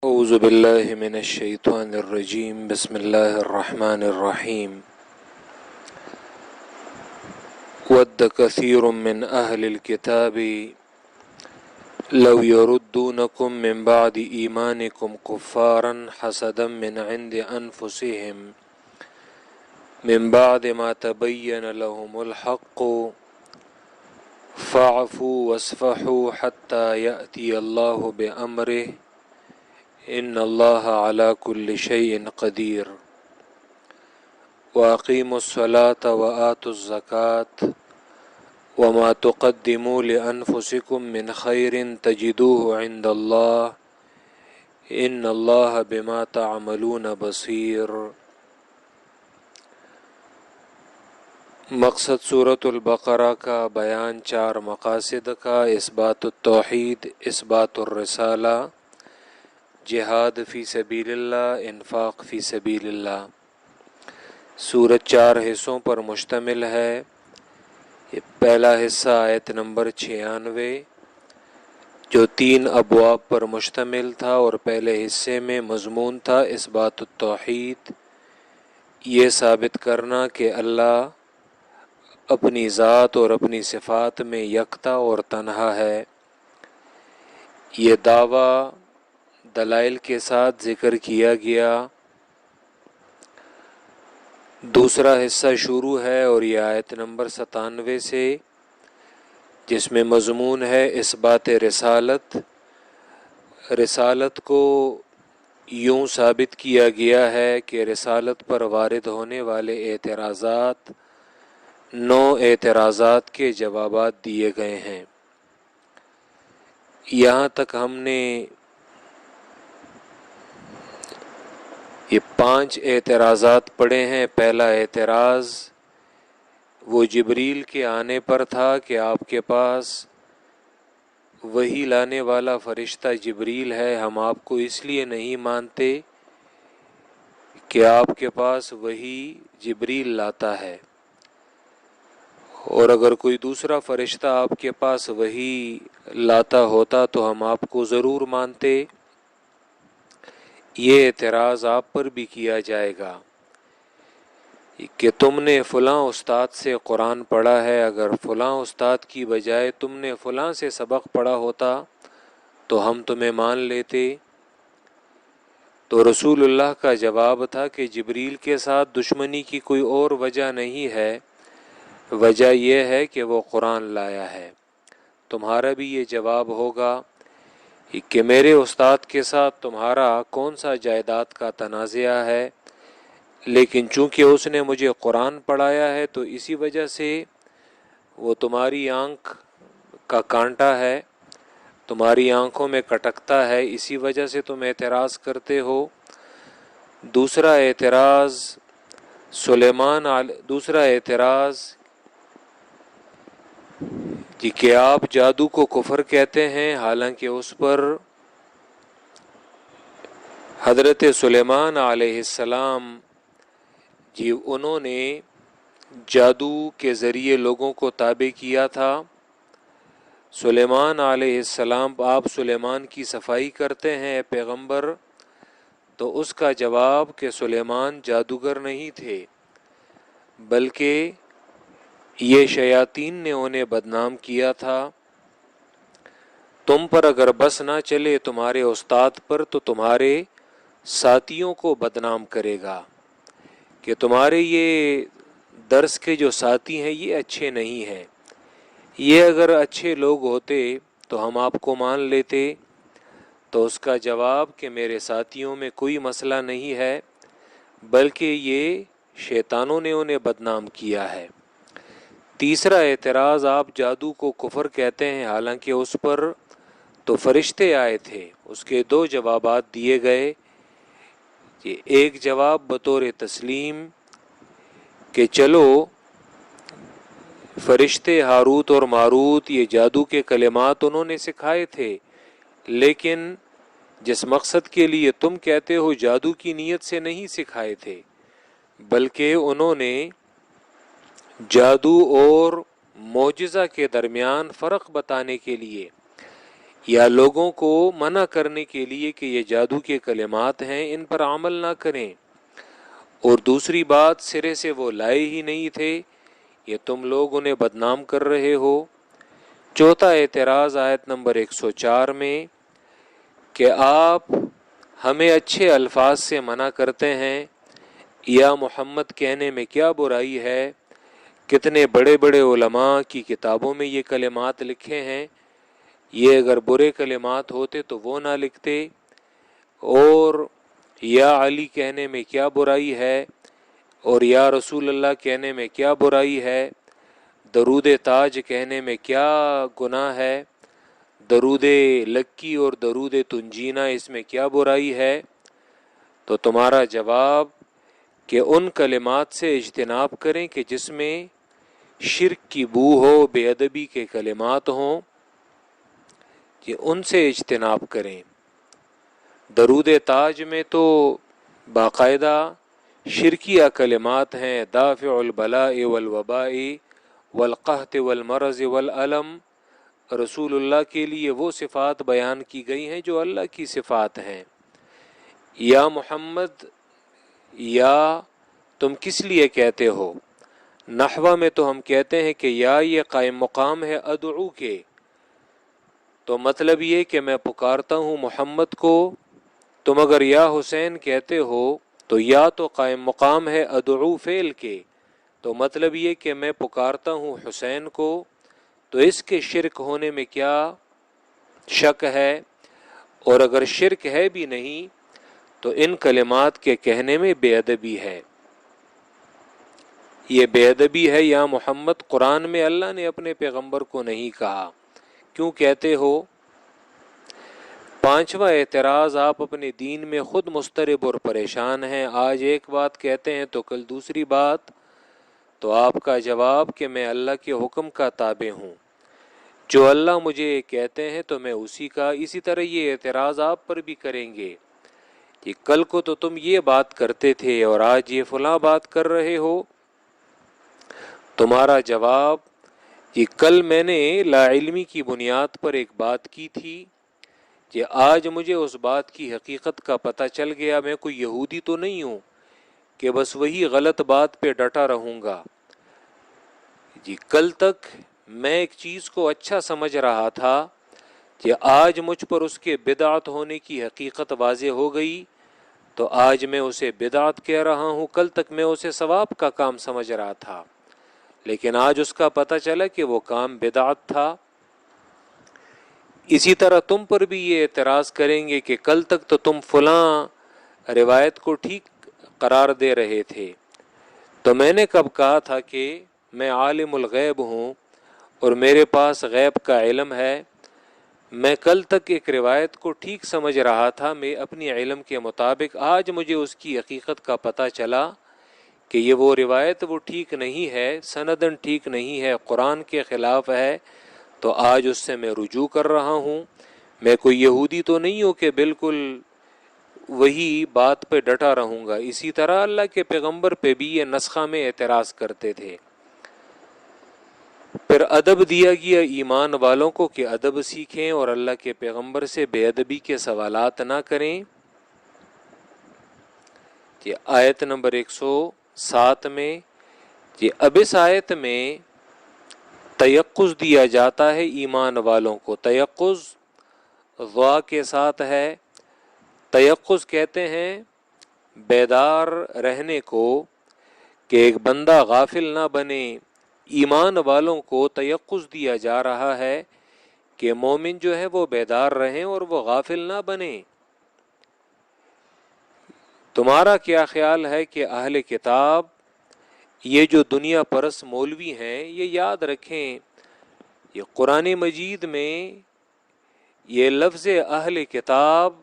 اعوذ باللہ من الشیطان الرجیم بسم اللہ الرحمن الرحیم ود کثیر من اہل الکتاب لو یردونکم من بعد ایمانکم کفارا حسدا من عند انفسهم من بعد ما تبین لهم الحق فاعفوا واصفحوا حتى یأتی اللہ بامرہ ان اللہ علی کل شیء قدیر واقیموا الصلاة وآتوا الزکاة وما تقدموا لانفسکم من خیر تجدوه عند اللہ ان اللہ بما تعملون بصیر۔ مقصد سورۃ البقرہ کا بیان چار مقاصد کا: اثبات التوحید، اثبات الرسالہ، جہاد فی سبیل اللہ، انفاق فی سبیل اللہ۔ سورت چار حصوں پر مشتمل ہے۔ یہ پہلا حصہ آیت نمبر 96 جو 3 ابواب پر مشتمل تھا، اور پہلے حصے میں مضمون تھا اثبات التوحید، یہ ثابت کرنا کہ اللہ اپنی ذات اور اپنی صفات میں یکتا اور تنہا ہے۔ یہ دعویٰ دلائل کے ساتھ ذکر کیا گیا۔ دوسرا حصہ شروع ہے اور یہ آیت نمبر 97 سے، جس میں مضمون ہے اثبات رسالت۔ رسالت کو یوں ثابت کیا گیا ہے کہ رسالت پر وارد ہونے والے اعتراضات 9 اعتراضات کے جوابات دیے گئے ہیں۔ یہاں تک ہم نے یہ 5 اعتراضات پڑھے ہیں۔ پہلا اعتراض وہ جبریل کے آنے پر تھا کہ آپ کے پاس وحی لانے والا فرشتہ جبریل ہے، ہم آپ کو اس لیے نہیں مانتے کہ آپ کے پاس وحی جبریل لاتا ہے، اور اگر کوئی دوسرا فرشتہ آپ کے پاس وحی لاتا ہوتا تو ہم آپ کو ضرور مانتے۔ یہ اعتراض آپ پر بھی کیا جائے گا کہ تم نے فلاں استاد سے قرآن پڑھا ہے، اگر فلاں استاد کی بجائے تم نے فلاں سے سبق پڑھا ہوتا تو ہم تمہیں مان لیتے۔ تو رسول اللہ کا جواب تھا کہ جبریل کے ساتھ دشمنی کی کوئی اور وجہ نہیں ہے، وجہ یہ ہے کہ وہ قرآن لایا ہے۔ تمہارا بھی یہ جواب ہوگا کہ میرے استاد کے ساتھ تمہارا کون سا جائیداد کا تنازعہ ہے، لیکن چونکہ اس نے مجھے قرآن پڑھایا ہے تو اسی وجہ سے وہ تمہاری آنکھ کا کانٹا ہے، تمہاری آنکھوں میں کٹکتا ہے، اسی وجہ سے تم اعتراض کرتے ہو۔ دوسرا اعتراض کہ آپ جادو کو کفر کہتے ہیں، حالانکہ اس پر حضرت سلیمان علیہ السلام انہوں نے جادو کے ذریعے لوگوں کو تابع کیا تھا۔ سلیمان علیہ السلام، آپ سلیمان کی صفائی کرتے ہیں اے پیغمبر؟ تو اس کا جواب کہ سلیمان جادوگر نہیں تھے، بلکہ یہ شیاطین نے انہیں بدنام کیا تھا۔ تم پر اگر بس نہ چلے تمہارے استاد پر تو تمہارے ساتھیوں کو بدنام کرے گا کہ تمہارے یہ درس کے جو ساتھی ہیں یہ اچھے نہیں ہیں، یہ اگر اچھے لوگ ہوتے تو ہم آپ کو مان لیتے۔ تو اس کا جواب کہ میرے ساتھیوں میں کوئی مسئلہ نہیں ہے، بلکہ یہ شیطانوں نے انہیں بدنام کیا ہے۔ تیسرا اعتراض، آپ جادو کو کفر کہتے ہیں، حالانکہ اس پر تو فرشتے آئے تھے۔ اس کے 2 جوابات دیے گئے۔ ایک جواب بطور تسلیم کہ چلو فرشتے ہاروت اور ماروت یہ جادو کے کلمات انہوں نے سکھائے تھے، لیکن جس مقصد کے لیے تم کہتے ہو جادو کی نیت سے نہیں سکھائے تھے، بلکہ انہوں نے جادو اور معجزہ کے درمیان فرق بتانے کے لیے یا لوگوں کو منع کرنے کے لیے کہ یہ جادو کے کلمات ہیں ان پر عمل نہ کریں، اور دوسری بات سرے سے وہ لائے ہی نہیں تھے، یہ تم لوگ انہیں بدنام کر رہے ہو۔ چوتھا اعتراض آیت نمبر 104 میں کہ آپ ہمیں اچھے الفاظ سے منع کرتے ہیں، یا محمد کہنے میں کیا برائی ہے؟ کتنے بڑے بڑے علماء کی کتابوں میں یہ کلمات لکھے ہیں، یہ اگر برے کلمات ہوتے تو وہ نہ لکھتے، اور یا علی کہنے میں کیا برائی ہے، اور یا رسول اللہ کہنے میں کیا برائی ہے، درود تاج کہنے میں کیا گناہ ہے، درود لکی اور درود تنجینا اس میں کیا برائی ہے؟ تو تمہارا جواب کہ ان کلمات سے اجتناب کریں کہ جس میں شرک کی بو ہو، بے ادبی کے کلمات ہوں، کہ ان سے اجتناب کریں۔ درود تاج میں تو باقاعدہ شرکیہ کلمات ہیں، دافع البلاء والوباء والقحط والمرض والالم، رسول اللہ کے لیے وہ صفات بیان کی گئی ہیں جو اللہ کی صفات ہیں۔ یا محمد، یا تم کس لیے کہتے ہو؟ نحوہ میں تو ہم کہتے ہیں کہ یا یہ قائم مقام ہے ادعو کے، تو مطلب یہ کہ میں پکارتا ہوں محمد کو۔ تم اگر یا حسین کہتے ہو تو یا تو قائم مقام ہے ادعو فعل کے، تو مطلب یہ کہ میں پکارتا ہوں حسین کو، تو اس کے شرک ہونے میں کیا شک ہے؟ اور اگر شرک ہے بھی نہیں تو ان کلمات کے کہنے میں بے ادبی ہے۔ یہ بے ادبی ہے یا محمد، قرآن میں اللہ نے اپنے پیغمبر کو نہیں کہا، کیوں کہتے ہو؟ پانچواں اعتراض، آپ اپنے دین میں خود مضطرب اور پریشان ہیں، آج ایک بات کہتے ہیں تو کل دوسری بات، تو آپ کا جواب کہ میں اللہ کے حکم کا تابع ہوں، جو اللہ مجھے کہتے ہیں تو میں اسی کا۔ اسی طرح یہ اعتراض آپ پر بھی کریں گے کہ کل کو تو تم یہ بات کرتے تھے اور آج یہ فلاں بات کر رہے ہو۔ تمہارا جواب کہ کل میں نے لا علمی کی بنیاد پر ایک بات کی تھی، کہ آج مجھے اس بات کی حقیقت کا پتہ چل گیا، میں کوئی یہودی تو نہیں ہوں کہ بس وہی غلط بات پہ ڈٹا رہوں گا۔ جی کل تک میں ایک چیز کو اچھا سمجھ رہا تھا کہ آج مجھ پر اس کے بدعت ہونے کی حقیقت واضح ہو گئی، تو آج میں اسے بدعت کہہ رہا ہوں۔ کل تک میں اسے ثواب کا کام سمجھ رہا تھا، لیکن آج اس کا پتہ چلا کہ وہ کام بدعت تھا۔ اسی طرح تم پر بھی یہ اعتراض کریں گے کہ کل تک تو تم فلاں روایت کو ٹھیک قرار دے رہے تھے، تو میں نے کب کہا تھا کہ میں عالم الغیب ہوں اور میرے پاس غیب کا علم ہے؟ میں کل تک ایک روایت کو ٹھیک سمجھ رہا تھا میں اپنی علم کے مطابق، آج مجھے اس کی حقیقت کا پتہ چلا کہ یہ وہ روایت وہ ٹھیک نہیں ہے، سندن ٹھیک نہیں ہے، قرآن کے خلاف ہے، تو آج اس سے میں رجوع کر رہا ہوں۔ میں کوئی یہودی تو نہیں ہوں کہ بالکل وہی بات پہ ڈٹا رہوں گا۔ اسی طرح اللہ کے پیغمبر پہ بھی یہ نسخہ میں اعتراض کرتے تھے۔ پھر ادب دیا گیا ایمان والوں کو کہ ادب سیکھیں اور اللہ کے پیغمبر سے بے ادبی کے سوالات نہ کریں۔ یہ آیت نمبر 107 میں، یہ اب اس آیت میں تیقظ دیا جاتا ہے ایمان والوں کو۔ تیقظ ضا کے ساتھ ہے۔ تیقظ کہتے ہیں بیدار رہنے کو، کہ ایک بندہ غافل نہ بنے۔ ایمان والوں کو تیقظ دیا جا رہا ہے کہ مومن جو ہے وہ بیدار رہیں اور وہ غافل نہ بنے۔ تمہارا کیا خیال ہے کہ اہل کتاب، یہ جو دنیا پرست مولوی ہیں، یہ یاد رکھیں، یہ قرآن مجید میں یہ لفظ اہل کتاب،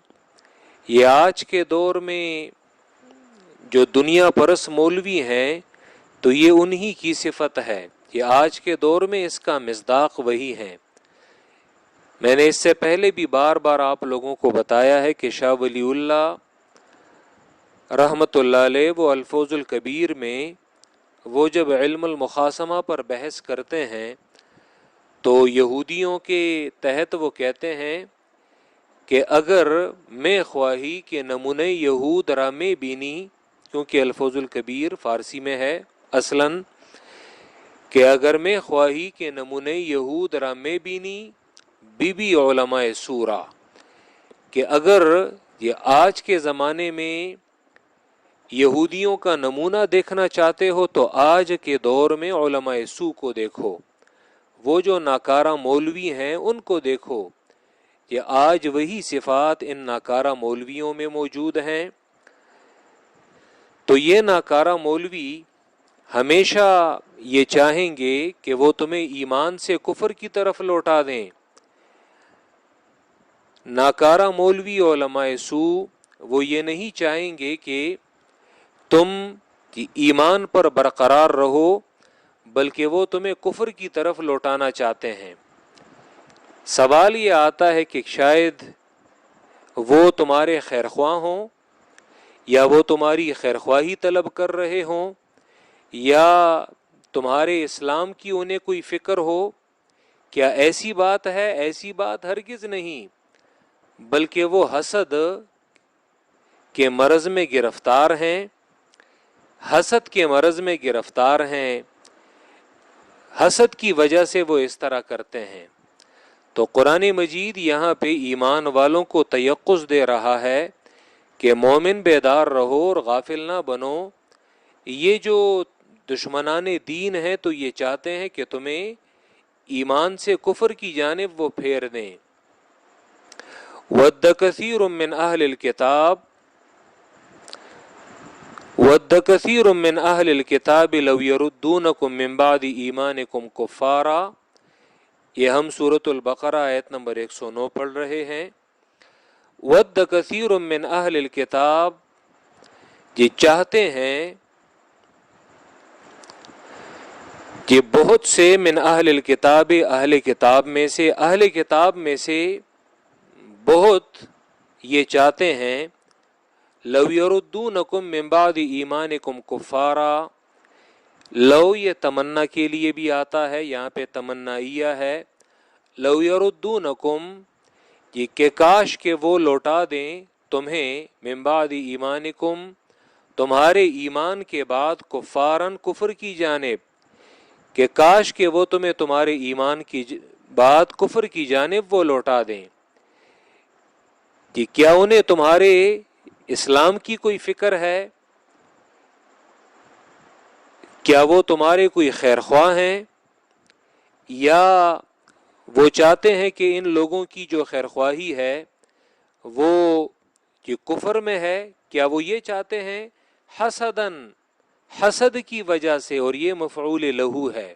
یہ آج کے دور میں جو دنیا پرست مولوی ہیں تو یہ انہی کی صفت ہے، یہ آج کے دور میں اس کا مصداق وہی ہے۔ میں نے اس سے پہلے بھی بار بار آپ لوگوں کو بتایا ہے کہ شاہ ولی اللہ رحمۃ اللہ علیہ وہ الفوظ الکبیر میں وہ جب علم المخاصمہ پر بحث کرتے ہیں تو یہودیوں کے تحت وہ کہتے ہیں کہ اگر میں خواہی کہ نمونۂ یہود را میں بینی، کیونکہ الفوظ الکبیر فارسی میں ہے اصلاً، کہ اگر میں خواہی کہ نمونۂ یہود را میں بینی بی بی علماء سورہ، کہ اگر یہ آج کے زمانے میں یہودیوں کا نمونہ دیکھنا چاہتے ہو تو آج کے دور میں علماء سو کو دیکھو، وہ جو ناکارہ مولوی ہیں ان کو دیکھو، کہ آج وہی صفات ان ناکارہ مولویوں میں موجود ہیں۔ تو یہ ناکارہ مولوی ہمیشہ یہ چاہیں گے کہ وہ تمہیں ایمان سے کفر کی طرف لوٹا دیں۔ ناکارہ مولوی علماء سو وہ یہ نہیں چاہیں گے کہ تم ایمان پر برقرار رہو، بلکہ وہ تمہیں کفر کی طرف لوٹانا چاہتے ہیں۔ سوال یہ آتا ہے کہ شاید وہ تمہارے خیرخواہ ہوں، یا وہ تمہاری خیرخواہی طلب کر رہے ہوں، یا تمہارے اسلام کی انہیں کوئی فکر ہو۔ کیا ایسی بات ہے؟ ایسی بات ہرگز نہیں، بلکہ وہ حسد کے مرض میں گرفتار ہیں، حسد کے مرض میں گرفتار ہیں، حسد کی وجہ سے وہ اس طرح کرتے ہیں۔ تو قرآن مجید یہاں پہ ایمان والوں کو تیقظ دے رہا ہے کہ مومن بیدار رہو اور غافل نہ بنو۔ یہ جو دشمنان دین ہیں تو یہ چاہتے ہیں کہ تمہیں ایمان سے کفر کی جانب وہ پھیر دیں۔ وَدَّ كَثِيرٌ مِّنْ أَهْلِ الْكِتَابِ لَوْ يَرُدُّونَكُم مِّن بَعْدِ إِيمَانِكُمْ كُفَّارًا۔ یہ ہم سورۃ البقرہ آیت نمبر 109 پڑھ رہے ہیں۔ وَدَّ كَثِيرٌ مِّنْ أَهْلِ الْكِتَابِ، یہ چاہتے ہیں کہ بہت سے من اہل الکتاب، اہل کتاب میں سے، اہل کتاب میں سے بہت یہ چاہتے ہیں، لو یردونکم من بعد ایمانکم کفارا، لو یہ تمنا کے لیے بھی آتا ہے، یہاں پہ تمنائیہ ہے، لو یردونکم یہ کہ کاش کہ وہ لوٹا دیں تمہیں، من بعد ایمانکم تمہارے ایمان کے بعد، کفارن کفر کی جانب، کہ کاش کہ وہ تمہیں تمہارے ایمان کی بعد کفر کی جانب وہ لوٹا دیں۔ کہ کیا انہیں تمہارے اسلام کی کوئی فکر ہے؟ کیا وہ تمہارے کوئی خیر خواہ ہیں؟ یا وہ چاہتے ہیں کہ ان لوگوں کی جو خیر خواہی ہے وہ یہ کفر میں ہے؟ کیا وہ یہ چاہتے ہیں؟ حسدن، حسد کی وجہ سے، اور یہ مفعول لہو ہے،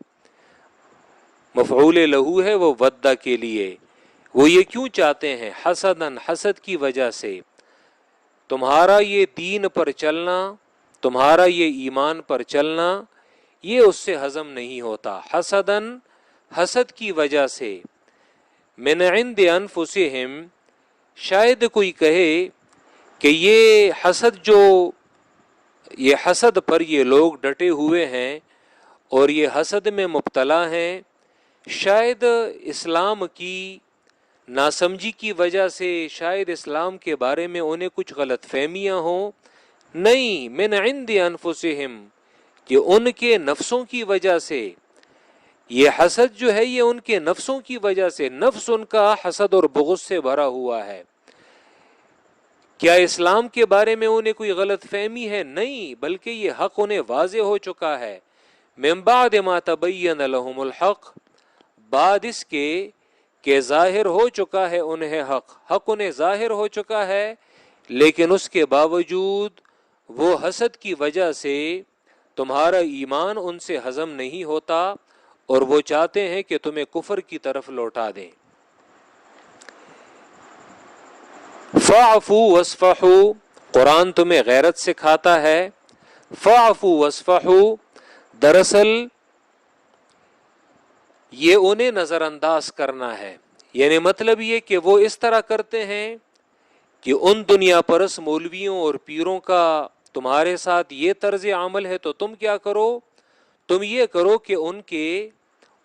مفعول لہو ہے وہ ودہ کے لیے۔ وہ یہ کیوں چاہتے ہیں؟ حسدن، حسد کی وجہ سے، تمہارا یہ دین پر چلنا، تمہارا یہ ایمان پر چلنا، یہ اس سے ہضم نہیں ہوتا۔ حسدن، حسد کی وجہ سے، من عند انفسہم، شاید کوئی کہے کہ یہ حسد جو، یہ حسد پر یہ لوگ ڈٹے ہوئے ہیں اور یہ حسد میں مبتلا ہیں، شاید اسلام کی ناسمجھی کی وجہ سے، شاید اسلام کے بارے میں انہیں کچھ غلط فہمیاں ہوں۔ نہیں، من عند انفسہم، کہ ان کے نفسوں کی وجہ سے، یہ حسد جو ہے یہ ان کے نفسوں کی وجہ سے، نفس ان کا حسد اور بغض سے بھرا ہوا ہے۔ کیا اسلام کے بارے میں انہیں کوئی غلط فہمی ہے؟ نہیں، بلکہ یہ حق انہیں واضح ہو چکا ہے۔ من بعد ما تبین لہم الحق، بعد اس کے کہ ظاہر ہو چکا ہے انہیں حق، حق انہیں ظاہر ہو چکا ہے، لیکن اس کے باوجود وہ حسد کی وجہ سے تمہارا ایمان ان سے ہضم نہیں ہوتا، اور وہ چاہتے ہیں کہ تمہیں کفر کی طرف لوٹا دیں۔ فاعفوا واصفحوا، قرآن تمہیں غیرت سکھاتا ہے۔ فاعفوا واصفحوا، دراصل یہ انہیں نظر انداز کرنا ہے، یعنی مطلب یہ کہ وہ اس طرح کرتے ہیں کہ ان دنیا پرست مولویوں اور پیروں کا تمہارے ساتھ یہ طرز عمل ہے، تو تم کیا کرو؟ تم یہ کرو کہ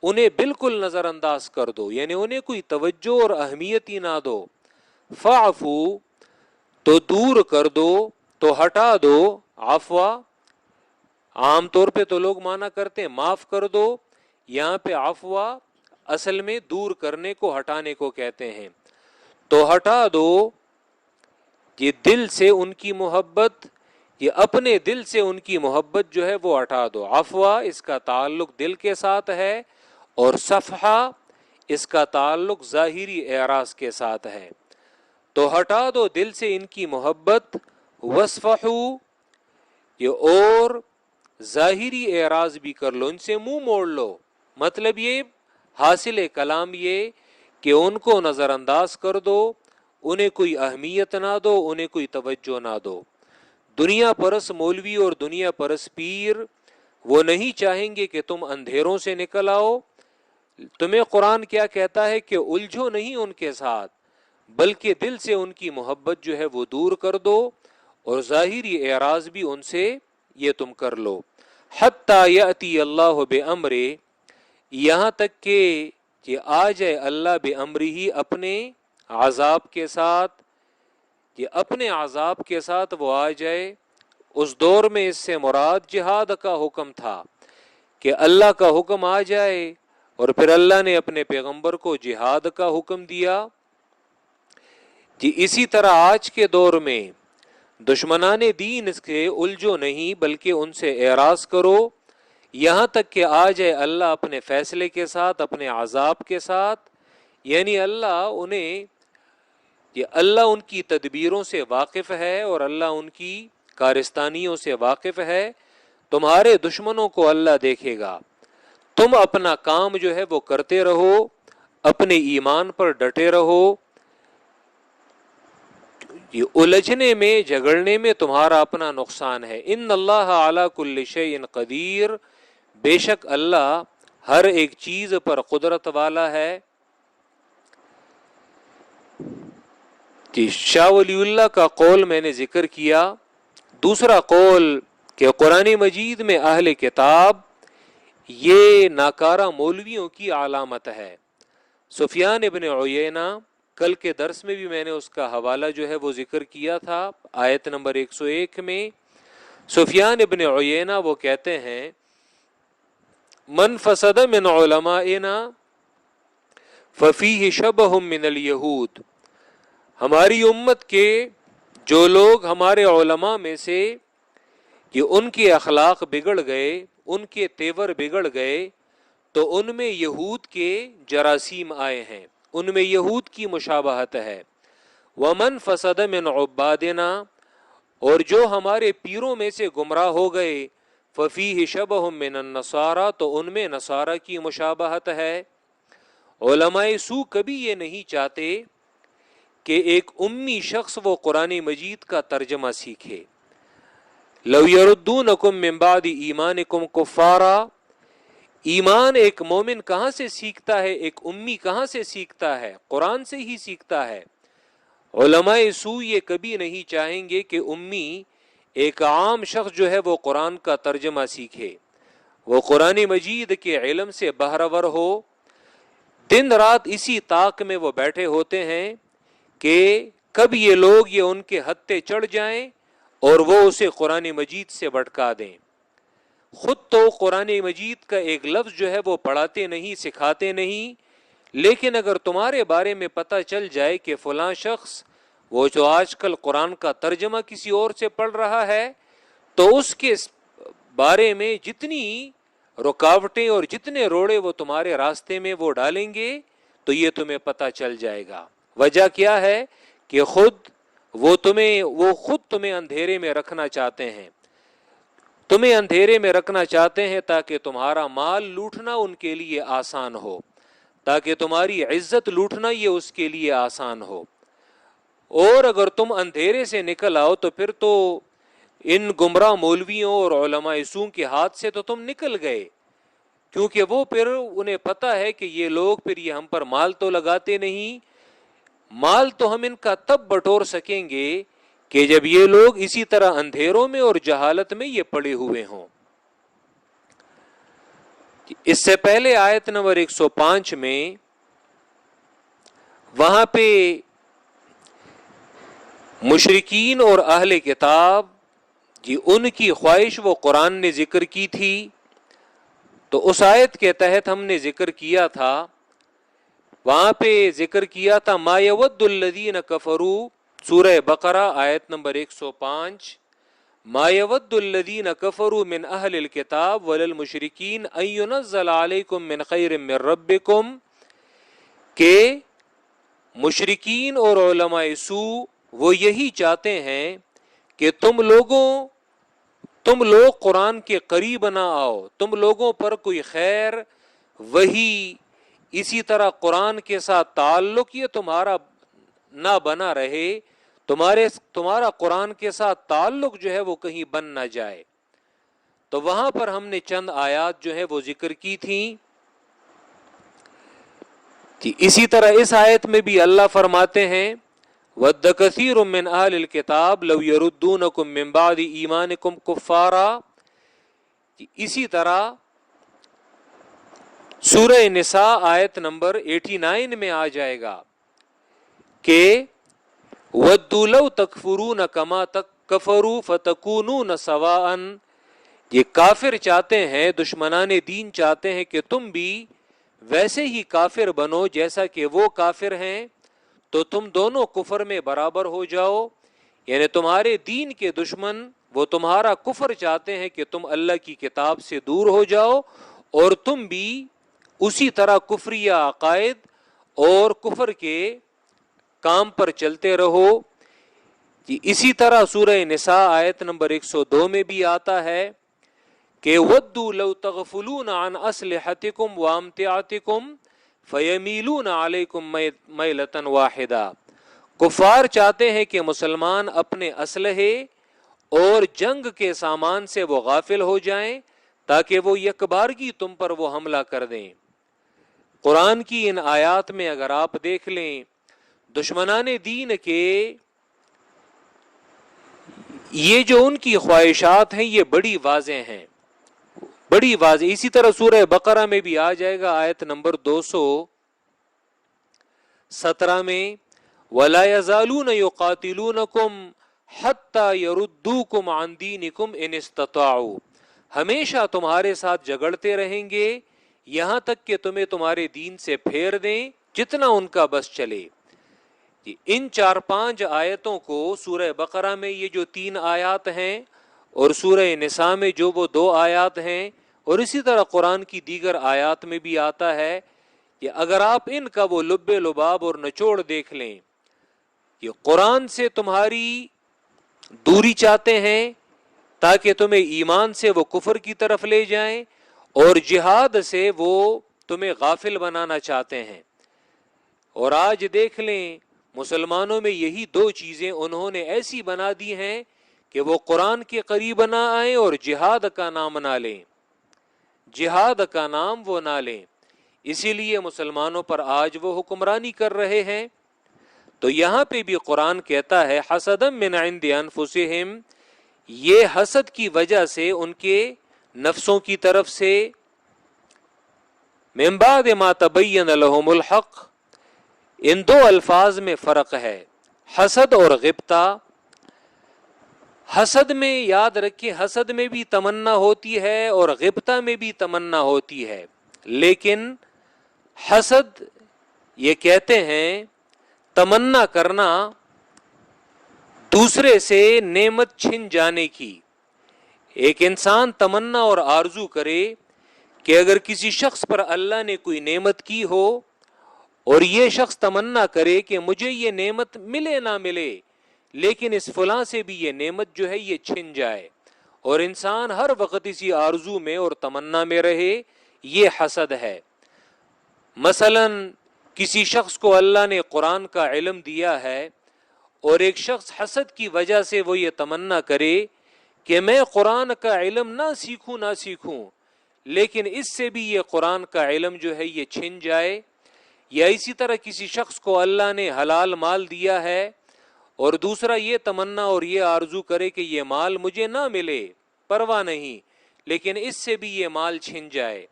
انہیں بالکل نظر انداز کر دو، یعنی انہیں کوئی توجہ اور اہمیت ہی نہ دو۔ فاعفو تو دور کر دو، تو ہٹا دو، عفوا عام طور پہ تو لوگ مانا کرتے ہیں معاف کر دو، یہاں پہ عفوا اصل میں دور کرنے کو، ہٹانے کو کہتے ہیں، تو ہٹا دو یہ دل سے ان کی محبت، یہ اپنے دل سے ان کی محبت جو ہے وہ ہٹا دو۔ عفوا اس کا تعلق دل کے ساتھ ہے، اور صفحہ اس کا تعلق ظاہری اعراض کے ساتھ ہے، تو ہٹا دو دل سے ان کی محبت، وصفحو یہ اور ظاہری اعراض بھی کر لو، ان سے منہ موڑ لو، مطلب یہ حاصل کلام یہ کہ ان کو نظر انداز کر دو، انہیں کوئی اہمیت نہ دو، انہیں کوئی توجہ نہ دو۔ دنیا پرس مولوی اور دنیا پرس پیر وہ نہیں چاہیں گے کہ تم اندھیروں سے نکل آؤ، تمہیں قرآن کیا کہتا ہے کہ الجھو نہیں ان کے ساتھ، بلکہ دل سے ان کی محبت جو ہے وہ دور کر دو، اور ظاہری اعراض بھی ان سے یہ تم کر لو۔ حتی یأتی اللہ بامرہ یہاں تک کہ یہ آ جائے اللہ بامرہ اپنے عذاب کے ساتھ، یہ اپنے عذاب کے ساتھ وہ آ جائے۔ اس دور میں اس سے مراد جہاد کا حکم تھا کہ اللہ کا حکم آ جائے، اور پھر اللہ نے اپنے پیغمبر کو جہاد کا حکم دیا۔ جی اسی طرح آج کے دور میں دشمنان دین اس کے الجھو نہیں، بلکہ ان سے اعراض کرو، یہاں تک کہ آ جائے اللہ اپنے فیصلے کے ساتھ، اپنے عذاب کے ساتھ، یعنی اللہ ان کی تدبیروں سے واقف ہے، اور اللہ ان کی کارستانیوں سے واقف ہے۔ تمہارے دشمنوں کو اللہ دیکھے گا، تم اپنا کام جو ہے وہ کرتے رہو، اپنے ایمان پر ڈٹے رہو، یہ الجھنے میں جھگڑنے میں تمہارا اپنا نقصان ہے۔ ان اللہ علی کل شیء قدیر بے شک اللہ ہر ایک چیز پر قدرت والا ہے۔ جی شاہ ولی اللہ کا قول میں نے ذکر کیا۔ دوسرا قول کہ قرآن مجید میں اہل کتاب یہ ناکارہ مولویوں کی علامت ہے۔ سفیان ابن عیینہ کل کے درس میں بھی میں نے اس کا حوالہ جو ہے وہ ذکر کیا تھا، آیت نمبر 101 میں سفیان ابن عیینہ وہ کہتے ہیں من فسد من علمائنا ففیہ شبہ من الیہود، ہماری امت کے جو لوگ ہمارے علماء میں سے یہ ان کے اخلاق بگڑ گئے، ان کے تیور بگڑ گئے، تو ان میں یہود کے جراثیم آئے ہیں، ان میں یہود کی مشابہت ہے۔ ومن فسد من عبادنا، اور جو ہمارے پیروں میں سے گمراہ ہو گئے، ففیہ شبہ من النصارى، تو ان میں نصارہ کی مشابہت ہے۔ علماء سو کبھی یہ نہیں چاہتے کہ ایک امی شخص وہ قرآن مجید کا ترجمہ سیکھے۔ لو یردونکم من بعد ایمانکم کفارا، ایمان ایک مومن کہاں سے سیکھتا ہے، ایک امی کہاں سے سیکھتا ہے؟ قرآن سے ہی سیکھتا ہے۔ علماء سو یہ کبھی نہیں چاہیں گے کہ امی ایک عام شخص جو ہے وہ قرآن کا ترجمہ سیکھے، وہ قرآن مجید کے علم سے بہرور ہو، دن رات اسی طاق میں وہ بیٹھے ہوتے ہیں کہ کب یہ لوگ یہ ان کے ہتھے چڑھ جائیں اور وہ اسے قرآن مجید سے بھٹکا دیں۔ خود تو قرآن مجید کا ایک لفظ جو ہے وہ پڑھاتے نہیں، سکھاتے نہیں، لیکن اگر تمہارے بارے میں پتہ چل جائے کہ فلاں شخص وہ جو آج کل قرآن کا ترجمہ کسی اور سے پڑھ رہا ہے، تو اس کے بارے میں جتنی رکاوٹیں اور جتنے روڑے وہ تمہارے راستے میں وہ ڈالیں گے تو یہ تمہیں پتہ چل جائے گا۔ وجہ کیا ہے کہ وہ خود تمہیں اندھیرے میں رکھنا چاہتے ہیں، تمہیں اندھیرے میں رکھنا چاہتے ہیں تاکہ تمہارا مال لوٹنا ان کے لیے آسان ہو، تاکہ تمہاری عزت لوٹنا یہ اس کے لیے آسان ہو۔ اور اگر تم اندھیرے سے نکل آؤ تو پھر تو ان گمراہ مولویوں اور علماء سو کے ہاتھ سے تو تم نکل گئے، کیونکہ وہ پھر انہیں پتہ ہے کہ یہ لوگ پھر یہ ہم پر مال تو لگاتے نہیں، مال تو ہم ان کا تب بٹور سکیں گے کہ جب یہ لوگ اسی طرح اندھیروں میں اور جہالت میں یہ پڑے ہوئے ہوں۔ اس سے پہلے آیت نمبر 105 میں وہاں پہ مشرکین اور اہل کتاب جی ان کی خواہش وہ قرآن نے ذکر کی تھی، تو اس آیت کے تحت ہم نے ذکر کیا تھا، وہاں پہ ذکر کیا تھا ما یود الذین کفروا، سورہ بقرہ آیت نمبر 105، ما یود الذین کفروا من اہل الکتاب وللمشرکین ان ینزل علیکم من خیر من ربکم، کہ مشرکین اور علماء سوء وہ یہی چاہتے ہیں کہ تم لوگ قرآن کے قریب نہ آؤ، تم لوگوں پر کوئی خیر وہی اسی طرح قرآن کے ساتھ تعلق یہ تمہارا نہ بنا رہے، تمہارا قرآن کے ساتھ تعلق جو ہے وہ کہیں بن نہ جائے۔ تو وہاں پر ہم نے چند آیات جو ہے وہ ذکر کی تھیں۔ اسی طرح اس آیت میں بھی اللہ فرماتے ہیں وَدَّ كَثِيرٌ مِّنْ أَهْلِ الْكِتَابِ لَوْ يَرُدُّونَكُم مِّن بَعْدِ إِيمَانِكُمْ كُفَّارًا، اسی طرح سورہ نساء آیت نمبر 89 میں آ جائے گا کہ وَدُّوا لَوْ تَكْفُرُونَ كَمَا كَفَرُوا فَتَكُونُونَ سَوَاءً، یہ کافر چاہتے ہیں، دشمنان دین چاہتے ہیں کہ تم بھی ویسے ہی کافر بنو جیسا کہ وہ کافر ہیں، تو تم دونوں کفر میں برابر ہو جاؤ، یعنی تمہارے دین کے دشمن وہ تمہارا کفر چاہتے ہیں کہ تم اللہ کی کتاب سے دور ہو جاؤ اور تم بھی اسی طرح کفریہ عقائد اور کفر کے کام پر چلتے رہو۔ اسی طرح سورہ نساء آیت نمبر 102 میں بھی آتا ہے کہ وَدُّوا لَوْ تَغْفُلُونَ عَنْ أَسْلِحَتِكُمْ وَأَمْتِعَتِكُمْ فَيَمِيلُونَ عَلَيْكُمْ مَيْلَةً وَاحِدًا، کفار چاہتے ہیں کہ مسلمان اپنے اسلحے اور جنگ کے سامان سے وہ غافل ہو جائیں تاکہ وہ یکبارگی تم پر وہ حملہ کر دیں۔ قرآن کی ان آیات میں اگر آپ دیکھ لیں، دشمنان دین کے یہ جو ان کی خواہشات ہیں یہ بڑی واضح ہیں، بڑی واضح۔ اسی طرح سورہ بقرہ میں بھی آ جائے گا آیت نمبر 217 میں وَلَا يَزَالُونَ يُقَاتِلُونَكُمْ حَتَّى يَرُدُّوكُمْ عَنْ دِينِكُمْ إِنِ اسْتَطَاعُوا، ہمیشہ تمہارے ساتھ جھگڑتے رہیں گے یہاں تک کہ تمہیں تمہارے دین سے پھیر دیں جتنا ان کا بس چلے۔ ان 4-5 آیتوں کو سورہ بقرہ میں یہ جو 3 آیات ہیں اور سورہ نساء میں جو وہ 2 آیات ہیں اور اسی طرح قرآن کی دیگر آیات میں بھی آتا ہے کہ اگر آپ ان کا وہ لب لباب اور نچوڑ دیکھ لیں، یہ قرآن سے تمہاری دوری چاہتے ہیں تاکہ تمہیں ایمان سے وہ کفر کی طرف لے جائیں اور جہاد سے وہ تمہیں غافل بنانا چاہتے ہیں۔ اور آج دیکھ لیں مسلمانوں میں یہی 2 چیزیں انہوں نے ایسی بنا دی ہیں کہ وہ قرآن کے قریب نہ آئیں اور جہاد کا نام نہ لیں، جہاد کا نام وہ نہ لیں، اسی لیے مسلمانوں پر آج وہ حکمرانی کر رہے ہیں۔ تو یہاں پہ بھی قرآن کہتا ہے حسدا من عند انفسہم، یہ حسد کی وجہ سے ان کے نفسوں کی طرف سے، من بعد ما تبین لہم الحق، ان 2 الفاظ میں فرق ہے، حسد اور غبطہ۔ حسد میں یاد رکھیں، حسد میں بھی تمنا ہوتی ہے اور غبطہ میں بھی تمنا ہوتی ہے، لیکن حسد یہ کہتے ہیں تمنا کرنا دوسرے سے نعمت چھن جانے کی۔ ایک انسان تمنا اور آرزو کرے کہ اگر کسی شخص پر اللہ نے کوئی نعمت کی ہو اور یہ شخص تمنا کرے کہ مجھے یہ نعمت ملے نہ ملے لیکن اس فلاں سے بھی یہ نعمت جو ہے یہ چھن جائے، اور انسان ہر وقت اسی آرزو میں اور تمنا میں رہے، یہ حسد ہے۔ مثلا کسی شخص کو اللہ نے قرآن کا علم دیا ہے اور ایک شخص حسد کی وجہ سے وہ یہ تمنا کرے کہ میں قرآن کا علم نہ سیکھوں لیکن اس سے بھی یہ قرآن کا علم جو ہے یہ چھن جائے۔ یا اسی طرح کسی شخص کو اللہ نے حلال مال دیا ہے اور دوسرا یہ تمنا اور یہ آرزو کرے کہ یہ مال مجھے نہ ملے، پرواہ نہیں، لیکن اس سے بھی یہ مال چھن جائے۔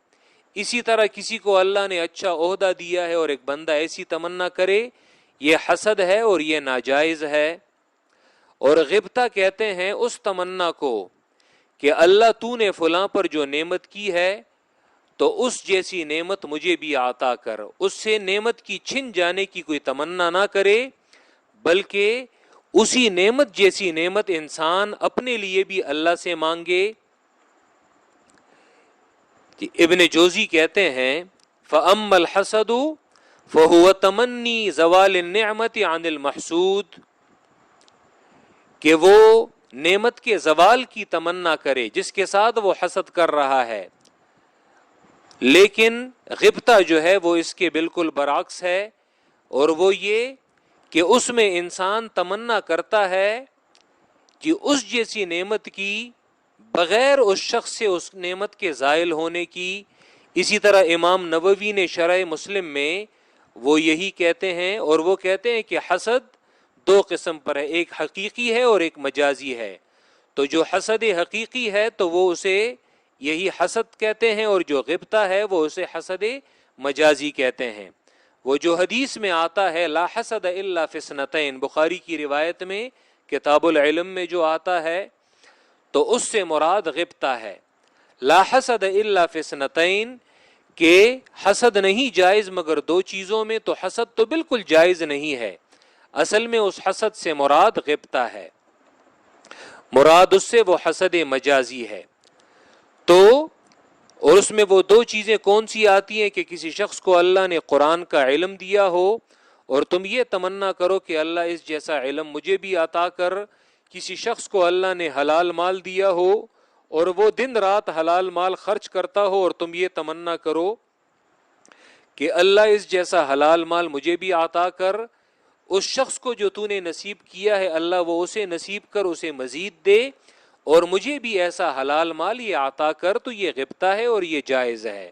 اسی طرح کسی کو اللہ نے اچھا عہدہ دیا ہے اور ایک بندہ ایسی تمنا کرے، یہ حسد ہے اور یہ ناجائز ہے۔ اور غبطہ کہتے ہیں اس تمنا کو کہ اللہ تو نے فلاں پر جو نعمت کی ہے تو اس جیسی نعمت مجھے بھی عطا کر. اس سے نعمت کی چھن جانے کی کوئی تمنا نہ کرے، بلکہ اسی نعمت جیسی نعمت انسان اپنے لیے بھی اللہ سے مانگے. ابن جوزی کہتے ہیں فَأَمَّا الْحَسَدُ فَهُوَ تَمَنِّي زَوَالِ النِّعْمَةِ عَنِ الْمَحْسُودِ، کہ وہ نعمت کے زوال کی تمنا کرے جس کے ساتھ وہ حسد کر رہا ہے. لیکن غبطہ جو ہے وہ اس کے بالکل برعکس ہے، اور وہ یہ کہ اس میں انسان تمنا کرتا ہے کہ اس جیسی نعمت کی بغیر اس شخص سے اس نعمت کے زائل ہونے کی. اسی طرح امام نووی نے شرح مسلم میں وہ یہی کہتے ہیں، اور وہ کہتے ہیں کہ حسد دو قسم پر ہے، ایک حقیقی ہے اور ایک مجازی ہے. تو جو حسد حقیقی ہے تو وہ اسے یہی حسد کہتے ہیں، اور جو غبطہ ہے وہ اسے حسد مجازی کہتے ہیں. وہ جو حدیث میں آتا ہے لا حسد الا فی اثنتین، بخاری کی روایت میں کتاب العلم میں جو آتا ہے، تو اس سے مراد غبطہ ہے. لا حسد الا فی اثنتین، کہ حسد نہیں جائز مگر دو چیزوں میں، تو حسد تو بالکل جائز نہیں ہے. اصل میں اس حسد سے مراد غبطہ ہے، مراد اس سے وہ حسد مجازی ہے. تو اور اس میں وہ دو چیزیں کون سی آتی ہیں کہ کسی شخص کو اللہ نے قرآن کا علم دیا ہو اور تم یہ تمنا کرو کہ اللہ اس جیسا علم مجھے بھی عطا کر. کسی شخص کو اللہ نے حلال مال دیا ہو اور وہ دن رات حلال مال خرچ کرتا ہو اور تم یہ تمنا کرو کہ اللہ اس جیسا حلال مال مجھے بھی عطا کر. اس شخص کو جو تو نے نصیب کیا ہے اللہ وہ اسے نصیب کر، اسے مزید دے، اور مجھے بھی ایسا حلال مال یہ عطا کر. تو یہ غبطہ ہے اور یہ جائز ہے.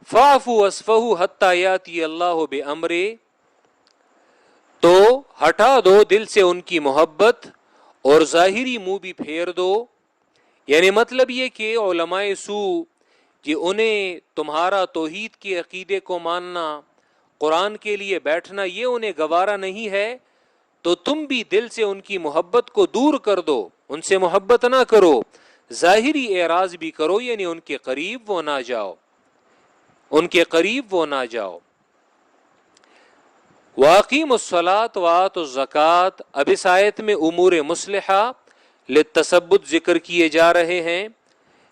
فَاعْفُوا وَاصْفَحُوا حَتَّى يَأْتِيَ اللَّهُ بِأَمْرِهِ، تو ہٹا دو دل سے ان کی محبت اور ظاہری منہ بھی پھیر دو. یعنی مطلب یہ کہ علماء سو کہ انہیں تمہارا توحید کے عقیدے کو ماننا، قرآن کے لیے بیٹھنا یہ انہیں گوارا نہیں ہے، تو تم بھی دل سے ان کی محبت کو دور کر دو. ان سے محبت نہ کرو، ظاہری اعراض بھی کرو، یعنی ان کے قریب وہ نہ جاؤ، ان کے قریب وہ نہ جاؤ. وَأَقِیمُوا الصَّلَاةَ وَآتُوا الزَّکَاةَ، اب اس آیت میں امور مصلحہ للتثبت ذکر کیے جا رہے ہیں.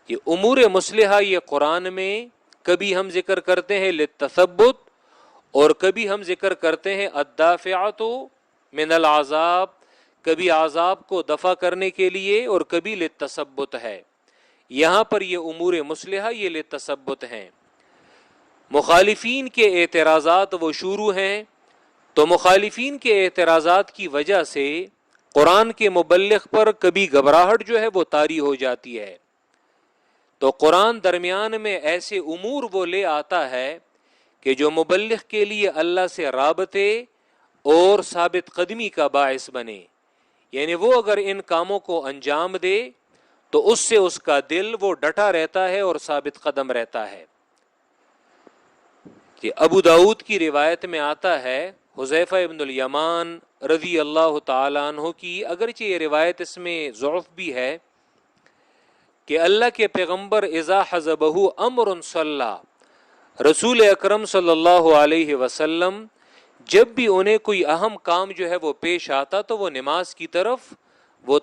یہ امور مصلحہ یہ قرآن میں کبھی ہم ذکر کرتے ہیں للتثبت، اور کبھی ہم ذکر کرتے ہیں الدافعۃ من العذاب، کبھی عذاب کو دفع کرنے کے لیے، اور کبھی للتثبت ہے. یہاں پر یہ امور مصلحہ یہ للتثبت ہیں. مخالفین کے اعتراضات وہ شروع ہیں، تو مخالفین کے اعتراضات کی وجہ سے قرآن کے مبلغ پر کبھی گھبراہٹ جو ہے وہ طاری ہو جاتی ہے. تو قرآن درمیان میں ایسے امور وہ لے آتا ہے کہ جو مبلغ کے لیے اللہ سے رابطے اور ثابت قدمی کا باعث بنے. یعنی وہ اگر ان کاموں کو انجام دے تو اس سے اس کا دل وہ ڈٹا رہتا ہے اور ثابت قدم رہتا ہے. کہ ابو داؤد کی روایت میں آتا ہے حذیفہ ابن الیمان رضی اللہ تعالیٰ عنہ کی، اگرچہ یہ روایت اس میں ضعف بھی ہے، کہ اللہ کے پیغمبر اذا حزبہ امر صلی، رسول اکرم صلی اللہ علیہ وسلم جب بھی انہیں کوئی اہم کام جو ہے وہ پیش آتا تو وہ نماز کی طرف وہ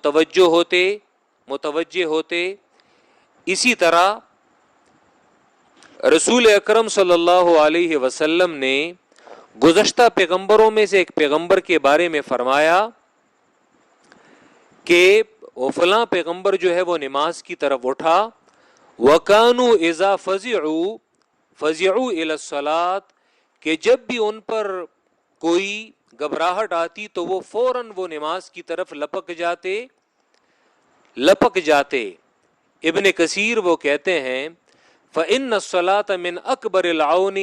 متوجہ ہوتے. اسی طرح رسول اکرم صلی اللہ علیہ وسلم نے گزشتہ پیغمبروں میں سے ایک پیغمبر کے بارے میں فرمایا کہ وہ فلاں پیغمبر جو ہے وہ نماز کی طرف اٹھا. وَكَانُوا إِذَا فَزِعُوا إِلَى الصَّلَاةِ، کہ جب بھی ان پر کوئی گھبراہٹ آتی تو وہ فوراً وہ نماز کی طرف لپک جاتے. ابن کثیر وہ کہتے ہیں فَإِنَّ الصَّلَاةَ مِنْ أَكْبَرِ الْعَوْنِ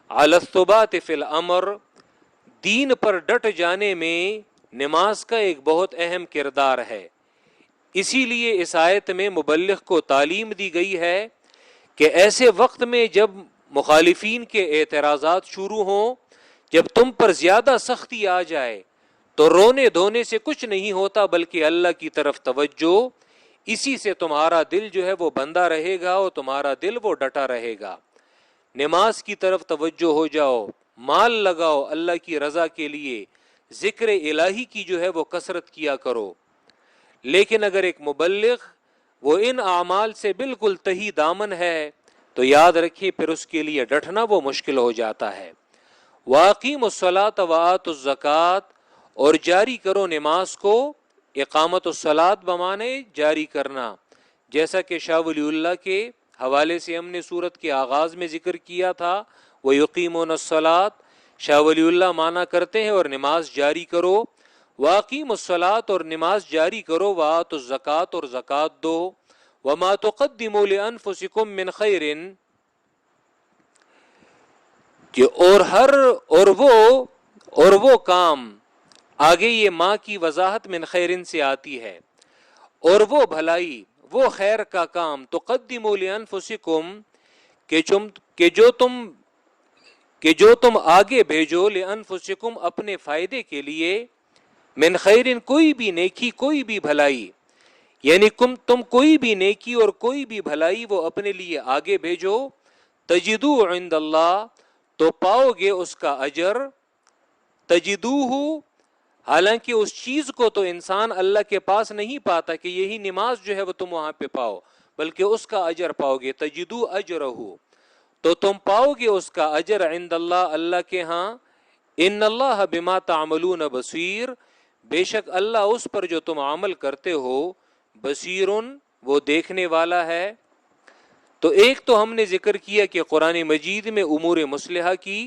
عَلَى الثُّبَاتِ فِي الْأَمْرِ، دین پر ڈٹ جانے میں نماز کا ایک بہت اہم کردار ہے. اسی لیے اس آیت میں مبلغ کو تعلیم دی گئی ہے کہ ایسے وقت میں جب مخالفین کے اعتراضات شروع ہوں، جب تم پر زیادہ سختی آ جائے تو رونے دھونے سے کچھ نہیں ہوتا بلکہ اللہ کی طرف توجہ، اسی سے تمہارا دل جو ہے وہ بندہ رہے گا اور تمہارا دل وہ ڈٹا رہے گا۔ نماز کی طرف توجہ ہو جاؤ، مال لگاؤ اللہ کی رضا کے لیے، ذکر الہی کی جو ہے وہ کثرت کیا کرو۔ لیکن اگر ایک مبلغ وہ ان اعمال سے بالکل تہی دامن ہے تو یاد رکھیے پھر اس کے لیے ڈٹنا وہ مشکل ہو جاتا ہے۔ وَأَقِیمُوا الصَّلَاةَ وَآتُوا الزَّکَاةَ، اور جاری کرو نماز کو، اقامت الصلاۃ بمانے جاری کرنا، جیسا کہ شاہ ولی اللہ کے حوالے سے ہم نے سورت کے آغاز میں ذکر کیا تھا، وَيُقِیمُونَ الصَّلَاةَ، شاہ ولی اللہ مانا کرتے ہیں اور نماز جاری کرو، وَأَقِیمُوا الصَّلَاةَ، اور نماز جاری کرو، وَآتُوا الزَّکَاةَ، اور زکوٰۃ دو، وَمَا تُقَدِّمُوا لِأَنفُسِکُم مِّن خَیْرٍ، کہ اور وہ کام، آگے یہ ماں کی وضاحت من خیرن سے آتی ہے، اور وہ بھلائی، وہ خیر کا کام، تقدموا لانفسکم، کہ جو تم آگے بھیجو، لانفسکم اپنے فائدے کے لیے، من خیرن کوئی بھی نیکی، کوئی بھی بھلائی، یعنی تم کوئی بھی نیکی اور کوئی بھی بھلائی وہ اپنے لیے آگے بھیجو، تجدو عند اللہ، تو پاؤ گے اس کا اجر، تجدوہ، حالانکہ اس چیز کو تو انسان اللہ کے پاس نہیں پاتا کہ یہی نماز جو ہے وہ تم وہاں پہ پاؤ، بلکہ اس کا اجر پاؤ گے، تجدو اجرہ، تو تم پاؤ گے اس کا اجر عند اللہ، اللہ کے ہاں، ان اللہ بما تعملون بصیر، بے شک اللہ اس پر جو تم عمل کرتے ہو، بصیرن، وہ دیکھنے والا ہے۔ تو ایک تو ہم نے ذکر کیا کہ قرآن مجید میں امور مصلحہ کی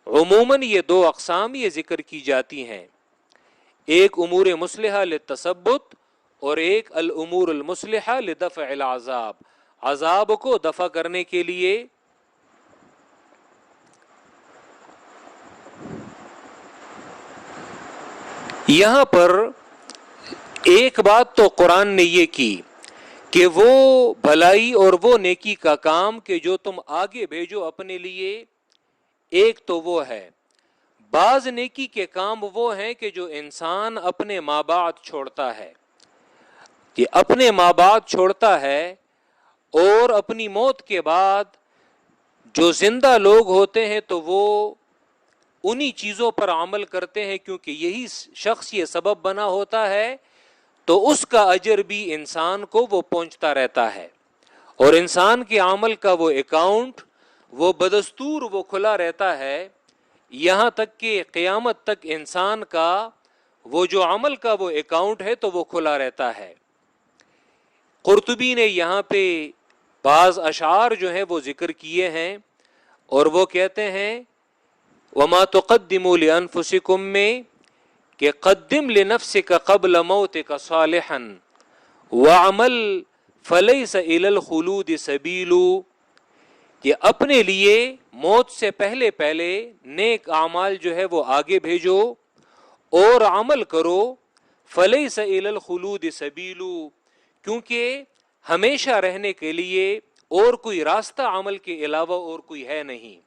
عموماً یہ دو اقسام یہ ذکر کی جاتی ہیں، ایک امور مصلحہ للتثبت اور ایک الامور المصلحہ لدفع العذاب، عذاب کو دفع کرنے کے لیے۔ یہاں پر ایک بات تو قرآن نے یہ کی کہ وہ بھلائی اور وہ نیکی کا کام کہ جو تم آگے بھیجو اپنے لیے، ایک تو وہ ہے۔ بعض نیکی کے کام وہ ہیں کہ جو انسان اپنے ماں باپ چھوڑتا ہے، کہ اپنے ماں باپ چھوڑتا ہے اور اپنی موت کے بعد جو زندہ لوگ ہوتے ہیں تو وہ انہی چیزوں پر عمل کرتے ہیں، کیونکہ یہی شخص یہ سبب بنا ہوتا ہے، تو اس کا اجر بھی انسان کو وہ پہنچتا رہتا ہے، اور انسان کے عمل کا وہ اکاؤنٹ وہ بدستور وہ کھلا رہتا ہے، یہاں تک کہ قیامت تک انسان کا وہ جو عمل کا وہ اکاؤنٹ ہے تو وہ کھلا رہتا ہے۔ قرطبی نے یہاں پہ بعض اشعار جو ہیں وہ ذکر کیے ہیں، اور وہ کہتے ہیں وَمَا تُقَدِّمُوا لِأَنفُسِكُم میں کہ قدم لنفسك قبل موتك صالحا وعمل فليس إلى الخلود سبيل، کہ اپنے لیے موت سے پہلے پہلے نیک اعمال جو ہے وہ آگے بھیجو اور عمل کرو، فليس إلى الخلود سبيل، کیونکہ ہمیشہ رہنے کے لیے اور کوئی راستہ عمل کے علاوہ اور کوئی ہے نہیں۔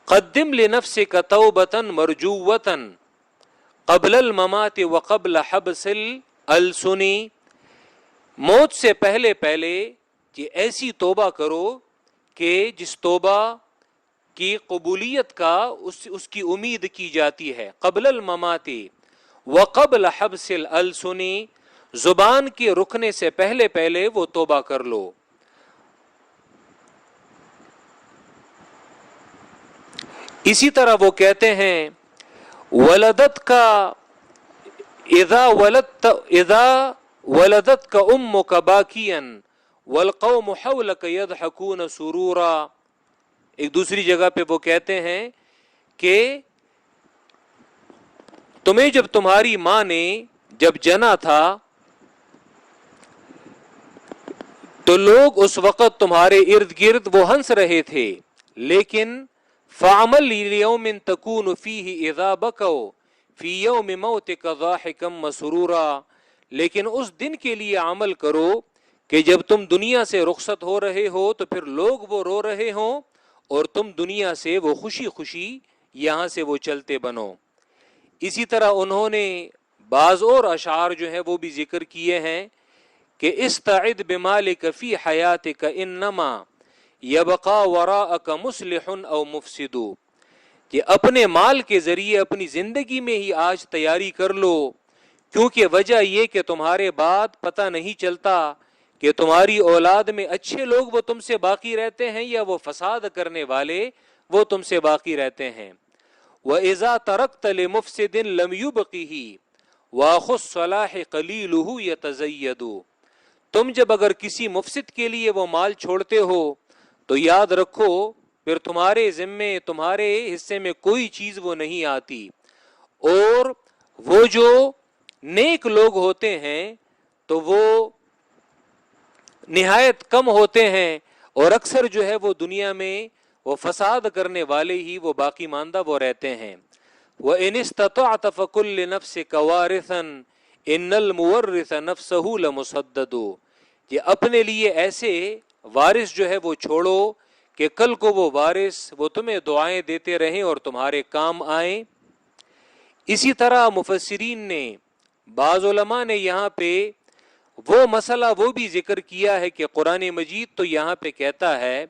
قدم لنفسك توبة مرجوة قبل الممات وقبل حبس الألسن، موت سے پہلے پہلے کہ ایسی توبہ کرو کہ جس توبہ کی قبولیت کا اس کی امید کی جاتی ہے، قبل الممات وقبل حبس الألسن، زبان کے رکنے سے پہلے پہلے وہ توبہ کر لو۔ اسی طرح وہ کہتے ہیں ولدت کا اذا ولدت کا امک باکیا والقوم حولک یضحکون سرورا، ایک دوسری جگہ پہ وہ کہتے ہیں کہ تمہیں جب تمہاری ماں نے جب جنا تھا تو لوگ اس وقت تمہارے ارد گرد وہ ہنس رہے تھے، لیکن فَعَمَلْ لِيَوْمٍ تَكُونُ فِيهِ إِذَا بَكَوْا فِي يَوْمِ مَوْتِكَ ضَاحِكًا مَسْرُورًا، لیکن اس دن کے لیے عمل کرو کہ جب تم دنیا سے رخصت ہو رہے ہو تو پھر لوگ وہ رو رہے ہوں اور تم دنیا سے وہ خوشی خوشی یہاں سے وہ چلتے بنو۔ اسی طرح انہوں نے بعض اور اشعار جو ہیں وہ بھی ذکر کیے ہیں کہ استعد بمالک فی حیاتک انما یبقا وراءک مصلح او مفسد، کہ اپنے مال کے ذریعے اپنی زندگی میں ہی آج تیاری کر لو، کیونکہ وجہ یہ کہ تمہارے بعد پتہ نہیں چلتا کہ تمہاری اولاد میں اچھے لوگ وہ تم سے باقی رہتے ہیں یا وہ فساد کرنے والے وہ تم سے باقی رہتے ہیں۔ وَإِذَا تَرَكْتَ لِمُفْسِدٍ لَمْ يُبْقِهِ وَأَخُ الصَّلَاحِ قَلِيلُهُ يَتَزَيَّدُ، تم جب اگر کسی مفسد کے لیے وہ مال چھوڑتے ہو تو یاد رکھو پھر تمہارے ذمے تمہارے حصے میں کوئی چیز وہ نہیں آتی، اور وہ جو نیک لوگ ہوتے ہیں تو وہ نہایت کم ہوتے ہیں، اور اکثر جو ہے وہ دنیا میں وہ فساد کرنے والے ہی وہ باقی ماندہ وہ رہتے ہیں۔ وَإِنِ اسْتَطَعْتَ فَكُلِّ نَفْسِكَ وَارِثًا إِنَّ الْمُوَرِّثَ نَفْسَهُ لَمُسَدَّدُ، کہ اپنے لیے ایسے وارث جو ہے وہ چھوڑو کہ کل کو وہ وارث وہ تمہیں دعائیں دیتے رہیں اور تمہارے کام آئیں۔ اسی طرح مفسرین نے بعض علماء نے یہاں پہ وہ مسئلہ وہ بھی ذکر کیا ہے کہ قرآن مجید تو یہاں پہ کہتا ہے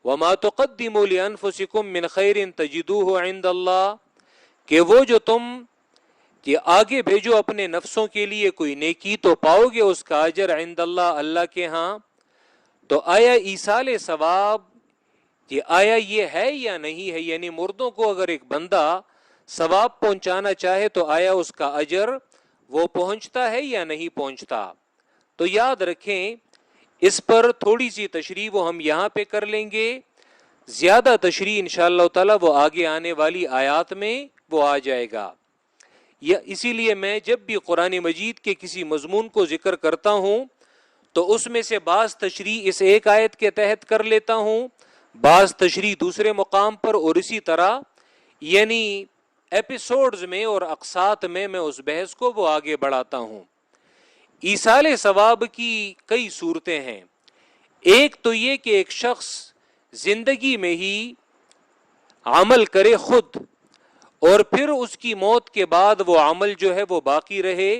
وَمَا تُقَدِّمُوا لِأَنفُسِكُم مِّنْ خَيْرٍ تَجِدُوهُ عِندَ اللَّهِ، کہ وہ جو تم کہ آگے بھیجو اپنے نفسوں کے لیے کوئی نیکی تو پاؤ گے اس کا اجر عند اللہ، اللہ کے ہاں۔ تو آیا ایصال ثواب کہ آیا یہ ہے یا نہیں ہے، یعنی مردوں کو اگر ایک بندہ ثواب پہنچانا چاہے تو آیا اس کا اجر وہ پہنچتا ہے یا نہیں پہنچتا؟ تو یاد رکھیں اس پر تھوڑی سی تشریح وہ ہم یہاں پہ کر لیں گے، زیادہ تشریح انشاءاللہ تعالی وہ آگے آنے والی آیات میں وہ آ جائے گا۔ یا اسی لیے میں جب بھی قرآن مجید کے کسی مضمون کو ذکر کرتا ہوں تو اس میں سے بعض تشریح اس ایک آیت کے تحت کر لیتا ہوں، بعض تشریح دوسرے مقام پر، اور اسی طرح یعنی ایپیسوڈز میں اور اقساط میں اس بحث کو وہ آگے بڑھاتا ہوں۔ ایصال ثواب کی کئی صورتیں ہیں۔ ایک تو یہ کہ ایک شخص زندگی میں ہی عمل کرے خود، اور پھر اس کی موت کے بعد وہ عمل جو ہے وہ باقی رہے،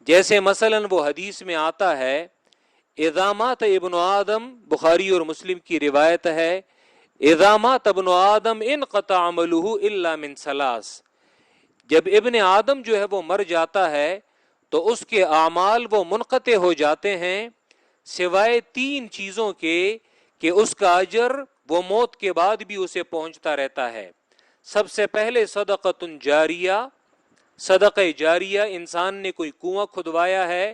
جیسے مثلا وہ حدیث میں آتا ہے اذا مات ابن آدم، بخاری اور مسلم کی روایت ہے، اذا مات ابن آدم انقطع عملہ الا من ثلاث، جب ابن آدم جو ہے وہ مر جاتا ہے تو اس کے اعمال وہ منقطع ہو جاتے ہیں سوائے تین چیزوں کے کہ اس کا اجر وہ موت کے بعد بھی اسے پہنچتا رہتا ہے۔ سب سے پہلے صدقۃ جاریہ، صدقہ جاریہ، انسان نے کوئی کنواں کھدوایا ہے،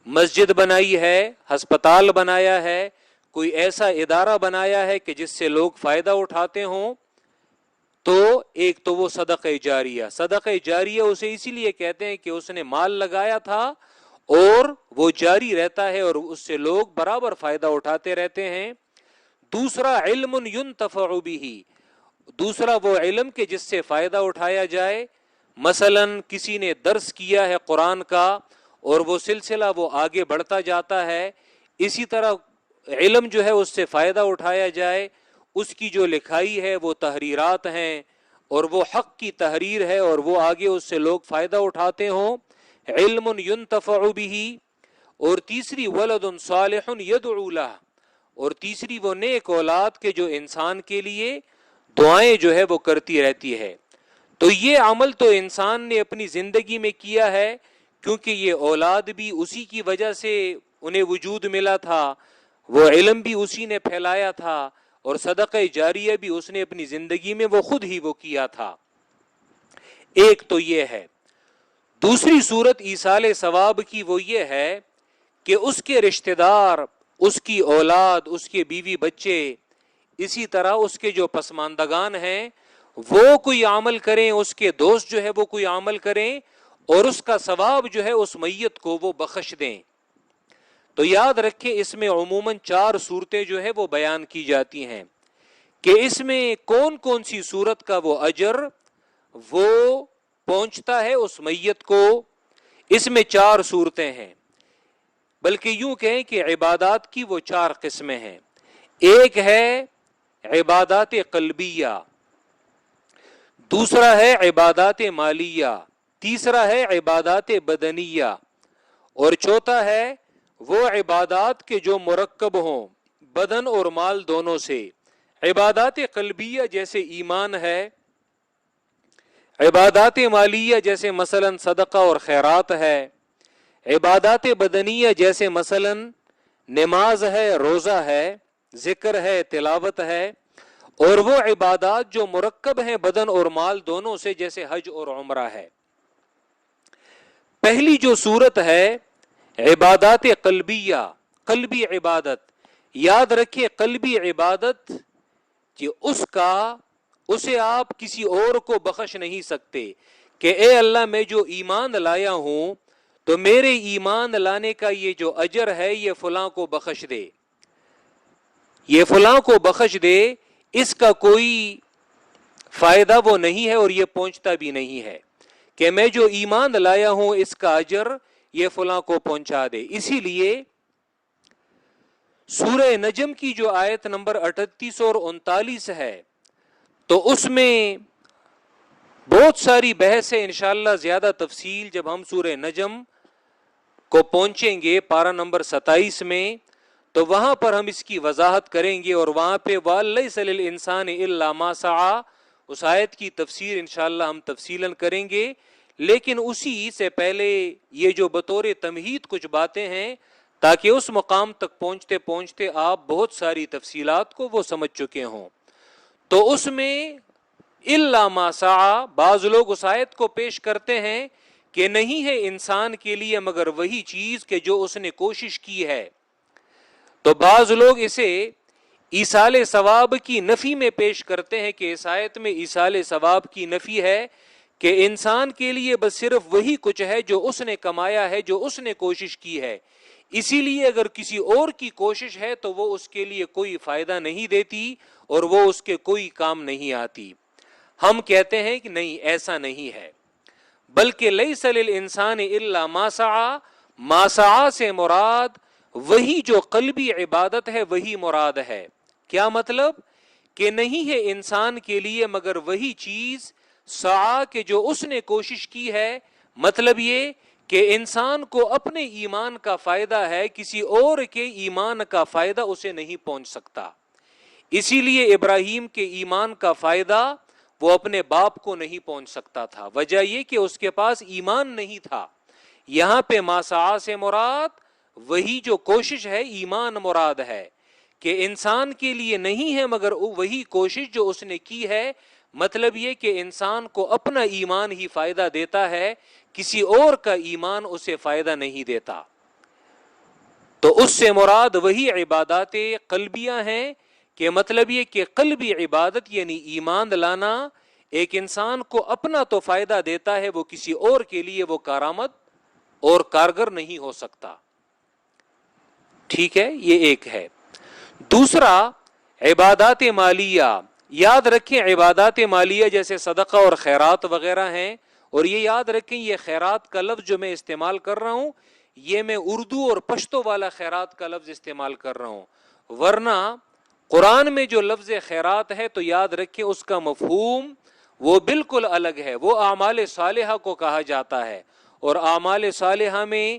مسجد بنائی ہے، ہسپتال بنایا ہے، کوئی ایسا ادارہ بنایا ہے کہ جس سے لوگ فائدہ اٹھاتے ہوں، تو ایک تو وہ صدقہ جاریہ۔ صدقہ جاریہ اسے اسی لیے کہتے ہیں کہ اس نے مال لگایا تھا اور وہ جاری رہتا ہے اور اس سے لوگ برابر فائدہ اٹھاتے رہتے ہیں۔ دوسرا علم ينتفع به، دوسرا وہ علم کے جس سے فائدہ اٹھایا جائے، مثلا کسی نے درس کیا ہے قرآن کا اور وہ سلسلہ وہ آگے بڑھتا جاتا ہے، اسی طرح علم جو ہے اس سے فائدہ اٹھایا جائے، اس کی جو لکھائی ہے وہ تحریرات ہیں اور وہ حق کی تحریر ہے اور وہ آگے اس سے لوگ فائدہ اٹھاتے ہوں، علم ينتفع به۔ اور تیسری ولد صالح يدعو له، اور تیسری وہ نیک اولاد کے جو انسان کے لیے دعائیں جو ہے وہ کرتی رہتی ہے۔ تو یہ عمل تو انسان نے اپنی زندگی میں کیا ہے، کیونکہ یہ اولاد بھی اسی کی وجہ سے انہیں وجود ملا تھا، وہ علم بھی اسی نے پھیلایا تھا، اور صدقہ جاریہ بھی اس نے اپنی زندگی میں وہ خود ہی وہ کیا تھا۔ ایک تو یہ ہے۔ دوسری صورت ایصال ثواب کی وہ یہ ہے کہ اس کے رشتہ دار، اس کی اولاد، اس کے بیوی بچے، اسی طرح اس کے جو پسماندگان ہیں وہ کوئی عمل کریں، اس کے دوست جو ہے وہ کوئی عمل کریں اور اس کا ثواب جو ہے اس میت کو وہ بخش دیں۔ تو یاد رکھیں اس میں عموماً 4 صورتیں جو ہے وہ بیان کی جاتی ہیں کہ اس میں کون کون سی صورت کا وہ اجر وہ پہنچتا ہے اس میت کو۔ اس میں 4 صورتیں ہیں، بلکہ یوں کہیں کہ عبادات کی وہ 4 قسمیں ہیں۔ ایک ہے عبادات قلبیہ، دوسرا ہے عبادات مالیہ، تیسرا ہے عبادات بدنیہ، اور چوتھا ہے وہ عبادات کے جو مرکب ہوں بدن اور مال دونوں سے۔ عبادات قلبیہ جیسے ایمان ہے، عبادات مالیہ جیسے مثلا صدقہ اور خیرات ہے، عبادات بدنیہ جیسے مثلا نماز ہے، روزہ ہے، ذکر ہے، تلاوت ہے، اور وہ عبادات جو مرکب ہیں بدن اور مال دونوں سے جیسے حج اور عمرہ ہے۔ پہلی جو صورت ہے عبادات قلبیہ، قلبی عبادت، یاد رکھیں قلبی عبادت کہ اسے آپ کسی اور کو بخش نہیں سکتے کہ اے اللہ میں جو ایمان لایا ہوں تو میرے ایمان لانے کا یہ جو اجر ہے یہ فلاں کو بخش دے، یہ فلاں کو بخش دے، اس کا کوئی فائدہ وہ نہیں ہے اور یہ پہنچتا بھی نہیں ہے کہ میں جو ایمان لایا ہوں اس کا اجر یہ فلاں کو پہنچا دے۔ اسی لیے سورہ نجم کی جو آیت نمبر 38 اور 39 ہے تو اس میں بہت ساری بحث ہے، انشاءاللہ زیادہ تفصیل جب ہم سورہ نجم کو پہنچیں گے پارہ نمبر 27 میں تو وہاں پر ہم اس کی وضاحت کریں گے، اور وہاں پہ وَلَيْسَ لِلْإِنسَانِ إِلَّا مَا سَعَى اس آیت کی تفسیر انشاءاللہ ہم تفصیلاً کریں گے، لیکن اسی سے پہلے یہ جو بطور تمہید کچھ باتیں ہیں تاکہ اس مقام تک پہنچتے پہنچتے آپ بہت ساری تفصیلات کو وہ سمجھ چکے ہوں۔ تو اس میں الا ما سعى بعض لوگ اس آیت کو پیش کرتے ہیں کہ نہیں ہے انسان کے لیے مگر وہی چیز کہ جو اس نے کوشش کی ہے، تو بعض لوگ اسے ایصال ثواب کی نفی میں پیش کرتے ہیں کہ اس آیت میں ایصال ثواب کی نفی ہے کہ انسان کے لیے بس صرف وہی کچھ ہے جو اس نے کمایا ہے، جو اس نے کوشش کی ہے، اسی لیے اگر کسی اور کی کوشش ہے تو وہ اس کے لیے کوئی فائدہ نہیں دیتی اور وہ اس کے کوئی کام نہیں آتی۔ ہم کہتے ہیں کہ نہیں، ایسا نہیں ہے، بلکہ لیس للانسان الا ما سعى، ما سعى سے مراد وہی جو قلبی عبادت ہے وہی مراد ہے۔ کیا مطلب؟ کہ نہیں ہے انسان کے لیے مگر وہی چیز سعی کہ جو اس نے کوشش کی ہے، مطلب یہ کہ انسان کو اپنے ایمان کا فائدہ ہے، کسی اور کے ایمان کا فائدہ اسے نہیں پہنچ سکتا۔ اسی لیے ابراہیم کے ایمان کا فائدہ وہ اپنے باپ کو نہیں پہنچ سکتا تھا، وجہ یہ کہ اس کے پاس ایمان نہیں تھا۔ یہاں پہ ما سعی سے مراد وہی جو کوشش ہے، ایمان مراد ہے کہ انسان کے لیے نہیں ہے مگر وہی کوشش جو اس نے کی ہے، مطلب یہ کہ انسان کو اپنا ایمان ہی فائدہ دیتا ہے، کسی اور کا ایمان اسے فائدہ نہیں دیتا۔ تو اس سے مراد وہی عبادات قلبیہ ہیں کہ مطلب یہ کہ قلبی عبادت یعنی ایمان لانا ایک انسان کو اپنا تو فائدہ دیتا ہے، وہ کسی اور کے لیے وہ کارآمد اور کارگر نہیں ہو سکتا۔ ٹھیک ہے، یہ ایک ہے۔ دوسرا عبادات مالیہ، یاد رکھیں عبادات مالیہ جیسے صدقہ اور خیرات وغیرہ ہیں، اور یہ یاد رکھیں یہ خیرات کا لفظ جو میں استعمال کر رہا ہوں یہ میں اردو اور پشتو والا خیرات کا لفظ استعمال کر رہا ہوں، ورنہ قرآن میں جو لفظ خیرات ہے تو یاد رکھیں اس کا مفہوم وہ بالکل الگ ہے، وہ اعمال صالحہ کو کہا جاتا ہے، اور اعمال صالحہ میں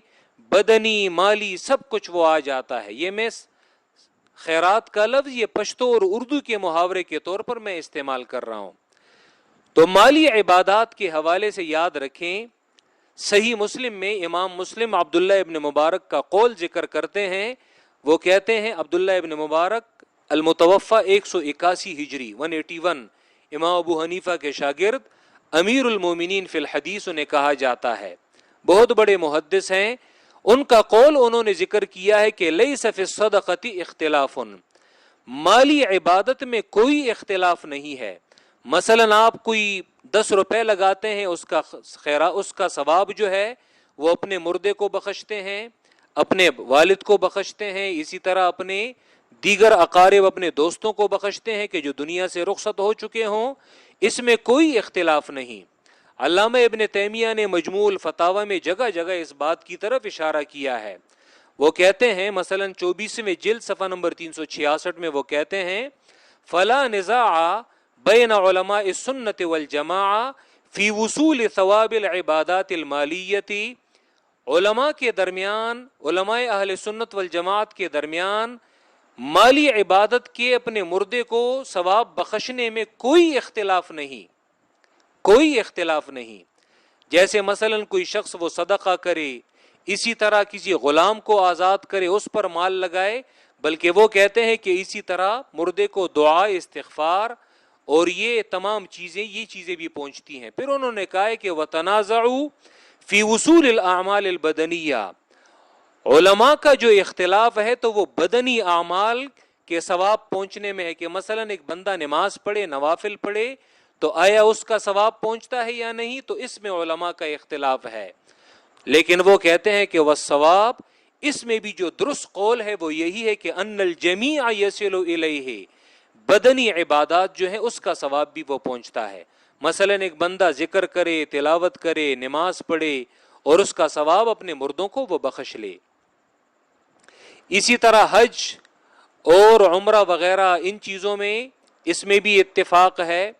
بدنی مالی سب کچھ وہ آ جاتا ہے۔ یہ میں خیرات کا لفظ یہ پشتو اور اردو کے محاورے کے طور پر میں استعمال کر رہا ہوں۔ تو مالی عبادات کے حوالے سے یاد رکھیں صحیح مسلم میں امام مسلم عبداللہ ابن مبارک کا قول ذکر کرتے ہیں، وہ کہتے ہیں عبداللہ ابن مبارک المتوفى 181 ہجری 181، امام ابو حنیفہ کے شاگرد، امیر المومنین فی الحدیث انہیں کہا جاتا ہے، بہت بڑے محدث ہیں۔ ان کا قول انہوں نے ذکر کیا ہے کہ لیس فی الصدقۃ اختلاف، مالی عبادت میں کوئی اختلاف نہیں ہے۔ مثلا آپ کوئی 10 روپے لگاتے ہیں، اس کا ثواب جو ہے وہ اپنے مردے کو بخشتے ہیں، اپنے والد کو بخشتے ہیں، اسی طرح اپنے دیگر اقارب اپنے دوستوں کو بخشتے ہیں کہ جو دنیا سے رخصت ہو چکے ہوں، اس میں کوئی اختلاف نہیں۔ علامہ ابن تیمیہ نے مجموع الفتاوی میں جگہ جگہ اس بات کی طرف اشارہ کیا ہے، وہ کہتے ہیں مثلا 24ویں جلد صفحہ نمبر 366 میں وہ کہتے ہیں فلا نزاع بین علماء السنت والجماعہ فی وصول ثواب العبادات المالیتی، علماء کے درمیان، علماء اہل سنت والجماعت کے درمیان مالی عبادت کے اپنے مردے کو ثواب بخشنے میں کوئی اختلاف نہیں، کوئی اختلاف نہیں۔ جیسے مثلا کوئی شخص وہ صدقہ کرے، اسی طرح کسی غلام کو آزاد کرے، اس پر مال لگائے، بلکہ وہ کہتے ہیں کہ اسی طرح مردے کو دعا، استغفار اور یہ تمام چیزیں، یہ چیزیں بھی پہنچتی ہیں۔ پھر انہوں نے کہا ہے کہ وَتَنَازَعُوا فی وصول الاعمال البدنیہ، علماء کا جو اختلاف ہے تو وہ بدنی اعمال کے ثواب پہنچنے میں ہے، کہ مثلا ایک بندہ نماز پڑھے، نوافل پڑھے، تو آیا اس کا ثواب پہنچتا ہے یا نہیں، تو اس میں علماء کا اختلاف ہے۔ لیکن وہ کہتے ہیں کہ والثواب، اس میں بھی جو درست قول ہے وہ یہی ہے کہ ان الجمیع یصل الیہ، بدنی عبادات جو ہیں اس کا ثواب بھی وہ پہنچتا ہے۔ مثلا ایک بندہ ذکر کرے، تلاوت کرے، نماز پڑھے اور اس کا ثواب اپنے مردوں کو وہ بخش لے۔ اسی طرح حج اور عمرہ وغیرہ ان چیزوں میں، اس میں بھی اتفاق ہے،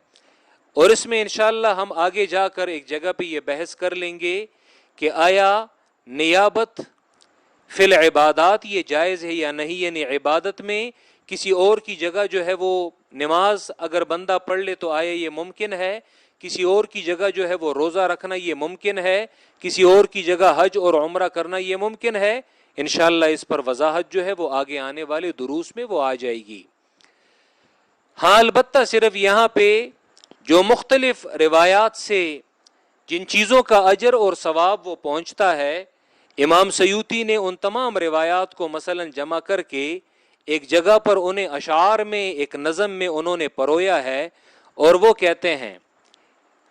اور اس میں انشاءاللہ ہم آگے جا کر ایک جگہ پہ یہ بحث کر لیں گے کہ آیا نیابت فی العبادات یہ جائز ہے یا نہیں، یعنی عبادت میں کسی اور کی جگہ جو ہے وہ نماز اگر بندہ پڑھ لے تو آیا یہ ممکن ہے، کسی اور کی جگہ جو ہے وہ روزہ رکھنا یہ ممکن ہے، کسی اور کی جگہ حج اور عمرہ کرنا یہ ممکن ہے۔ انشاءاللہ اس پر وضاحت جو ہے وہ آگے آنے والے دروس میں وہ آ جائے گی۔ ہاں البتہ صرف یہاں پہ جو مختلف روایات سے جن چیزوں کا اجر اور ثواب وہ پہنچتا ہے، امام سیوطی نے ان تمام روایات کو مثلا جمع کر کے ایک جگہ پر انہیں اشعار میں، ایک نظم میں انہوں نے پرویا ہے، اور وہ کہتے ہیں،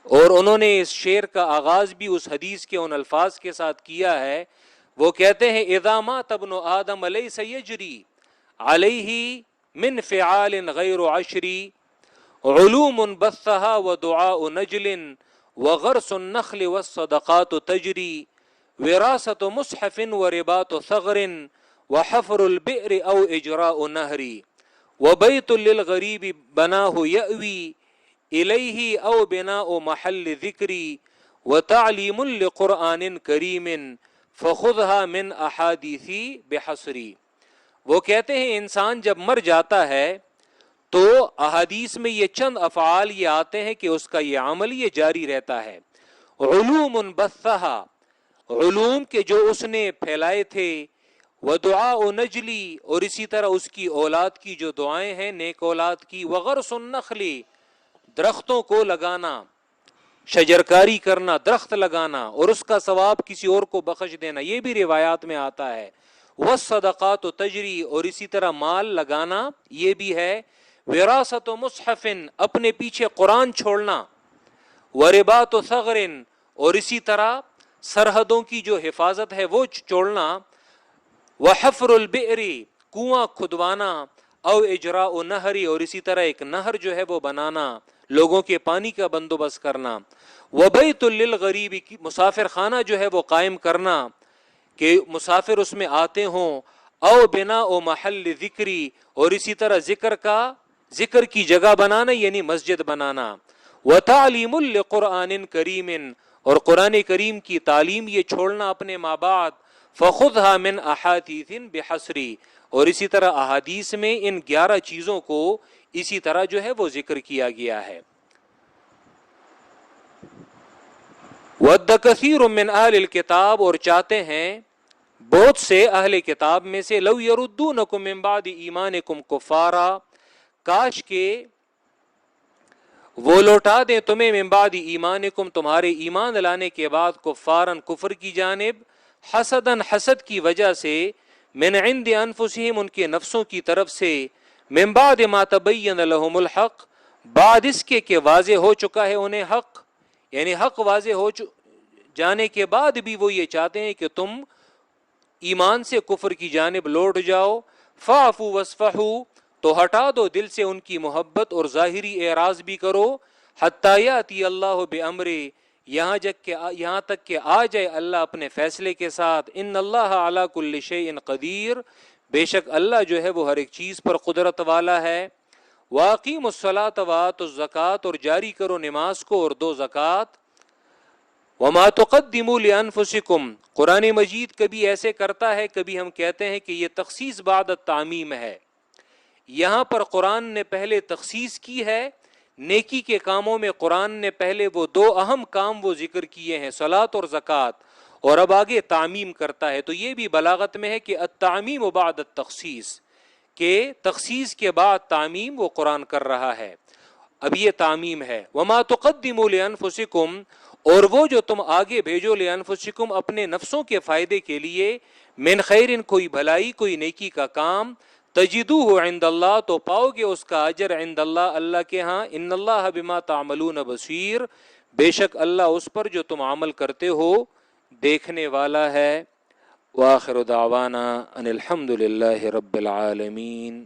اور انہوں نے اس شعر کا آغاز بھی اس حدیث کے ان الفاظ کے ساتھ کیا ہے۔ وہ کہتے ہیں اذا مات ابن آدم لیس یجری علیہ من فعال غیر عشری، علوم بثها ودعاء نجل وغرس النخل والصدقات تجری، وراثت مصحف ورباط ثغر وحفر البئر او اجراء نهر، وبيت للغريب بناه يأوي إليه او بناء محل ذكري، وتعليم لقرآن كريم فخذها من احادیثی بحصری۔ وہ کہتے ہیں انسان جب مر جاتا ہے تو احادیث میں یہ چند افعال یہ آتے ہیں کہ اس کا یہ عمل یہ جاری رہتا ہے۔ علوم بثھا، علوم کے جو اس نے پھیلائے تھے، ودعاء نجلی، اور اسی طرح اس کی اولاد کی جو دعائیں ہیں، نیک اولاد کی، وغرس النخل، درختوں کو لگانا، شجرکاری کرنا، درخت لگانا اور اس کا ثواب کسی اور کو بخش دینا، یہ بھی روایات میں آتا ہے۔ والصدقات تجری، اور اسی طرح مال لگانا یہ بھی ہے۔ وراثت مصحف، اپنے پیچھے قرآن چھوڑنا۔ ورباط ثغر، اور اسی طرح سرحدوں کی جو حفاظت ہے وہ چھوڑنا۔ وحفر البئر، کنواں کھدوانا۔ او اجراء نہر، اور اسی طرح ایک نہر جو ہے وہ بنانا، لوگوں کے پانی کا بندوبست کرنا۔ وبیت للغریب، مسافر خانہ جو ہے وہ قائم کرنا کہ مسافر اس میں آتے ہوں۔ او بناء محل ذکری، اور اسی طرح ذکر کی جگہ بنانا یعنی مسجد بنانا۔ وتعلیم لقرآن کریم، اور قرآن کریم کی تعلیم یہ چھوڑنا اپنے ماں بعد۔ فخذها من احادیث بحصری، اور اسی طرح احادیث میں ان 11 چیزوں کو اسی طرح جو ہے وہ ذکر کیا گیا ہے۔ وَدَّ كَثِيرٌ مِّنْ أَهْلِ الْكِتَابِ، اور چاہتے ہیں بہت سے اہل کتاب میں سے، لَوْ يَرُدُّونَكُم مِّن بَعْدِ إِيمَانِكُمْ كُفَّارًا، کاش کہ وہ لوٹا دیں تمہیں، من بعد ایمانکم، تمہارے ایمان لانے کے بعد، کفارن، کفر کی جانب، حسدن، حسد کی وجہ سے، من عند انفسہم، ان کے نفسوں کی طرف سے، من بعد ما تبین لہم الحق، بعد اس کے کہ واضح ہو چکا ہے انہیں حق، یعنی حق واضح ہو جانے کے بعد بھی وہ یہ چاہتے ہیں کہ تم ایمان سے کفر کی جانب لوٹ جاؤ۔ فاعفوا واصفحوا، تو ہٹا دو دل سے ان کی محبت اور ظاہری اعراض بھی کرو۔ حتی یاتی اللہ بامرہ، یہاں تک کہ آ جائے اللہ اپنے فیصلے کے ساتھ۔ ان اللہ علی کل شیء قدیر، بے شک اللہ جو ہے وہ ہر ایک چیز پر قدرت والا ہے۔ واقیموا الصلاۃ وآتوا الزکوٰۃ، اور جاری کرو نماز کو اور دو زکوٰۃ. وما تقدموا لانفسکم، قرآن مجید کبھی ایسے کرتا ہے، کبھی ہم کہتے ہیں کہ یہ تخصیص بعد التعمیم ہے. یہاں پر قرآن نے پہلے تخصیص کی ہے، نیکی کے کاموں میں قرآن نے پہلے وہ دو اہم کام وہ ذکر کیے ہیں، صلاۃ اور زکوٰۃ، اور اب آگے تعمیم کرتا ہے. تو یہ بھی بلاغت میں ہے کہ التعمیم بعد التخصیص، کہ تخصیص کے بعد تعمیم وہ قرآن کر رہا ہے. اب یہ تعمیم ہے. وما تقدموا لانفسکم، اور وہ جو تم آگے بھیجو لانفسکم اپنے نفسوں کے فائدے کے لیے، من خیر، کوئی بھلائی کوئی نیکی کا کام، تجدوہ عند اللہ، تو پاؤ گے اس کا اجر عند اللہ، اللہ کے ہاں. ان اللہ بما تعملون بصیر، بے شک اللہ اس پر جو تم عمل کرتے ہو دیکھنے والا ہے. وآخر دعوانا ان الحمد للہ رب العالمین.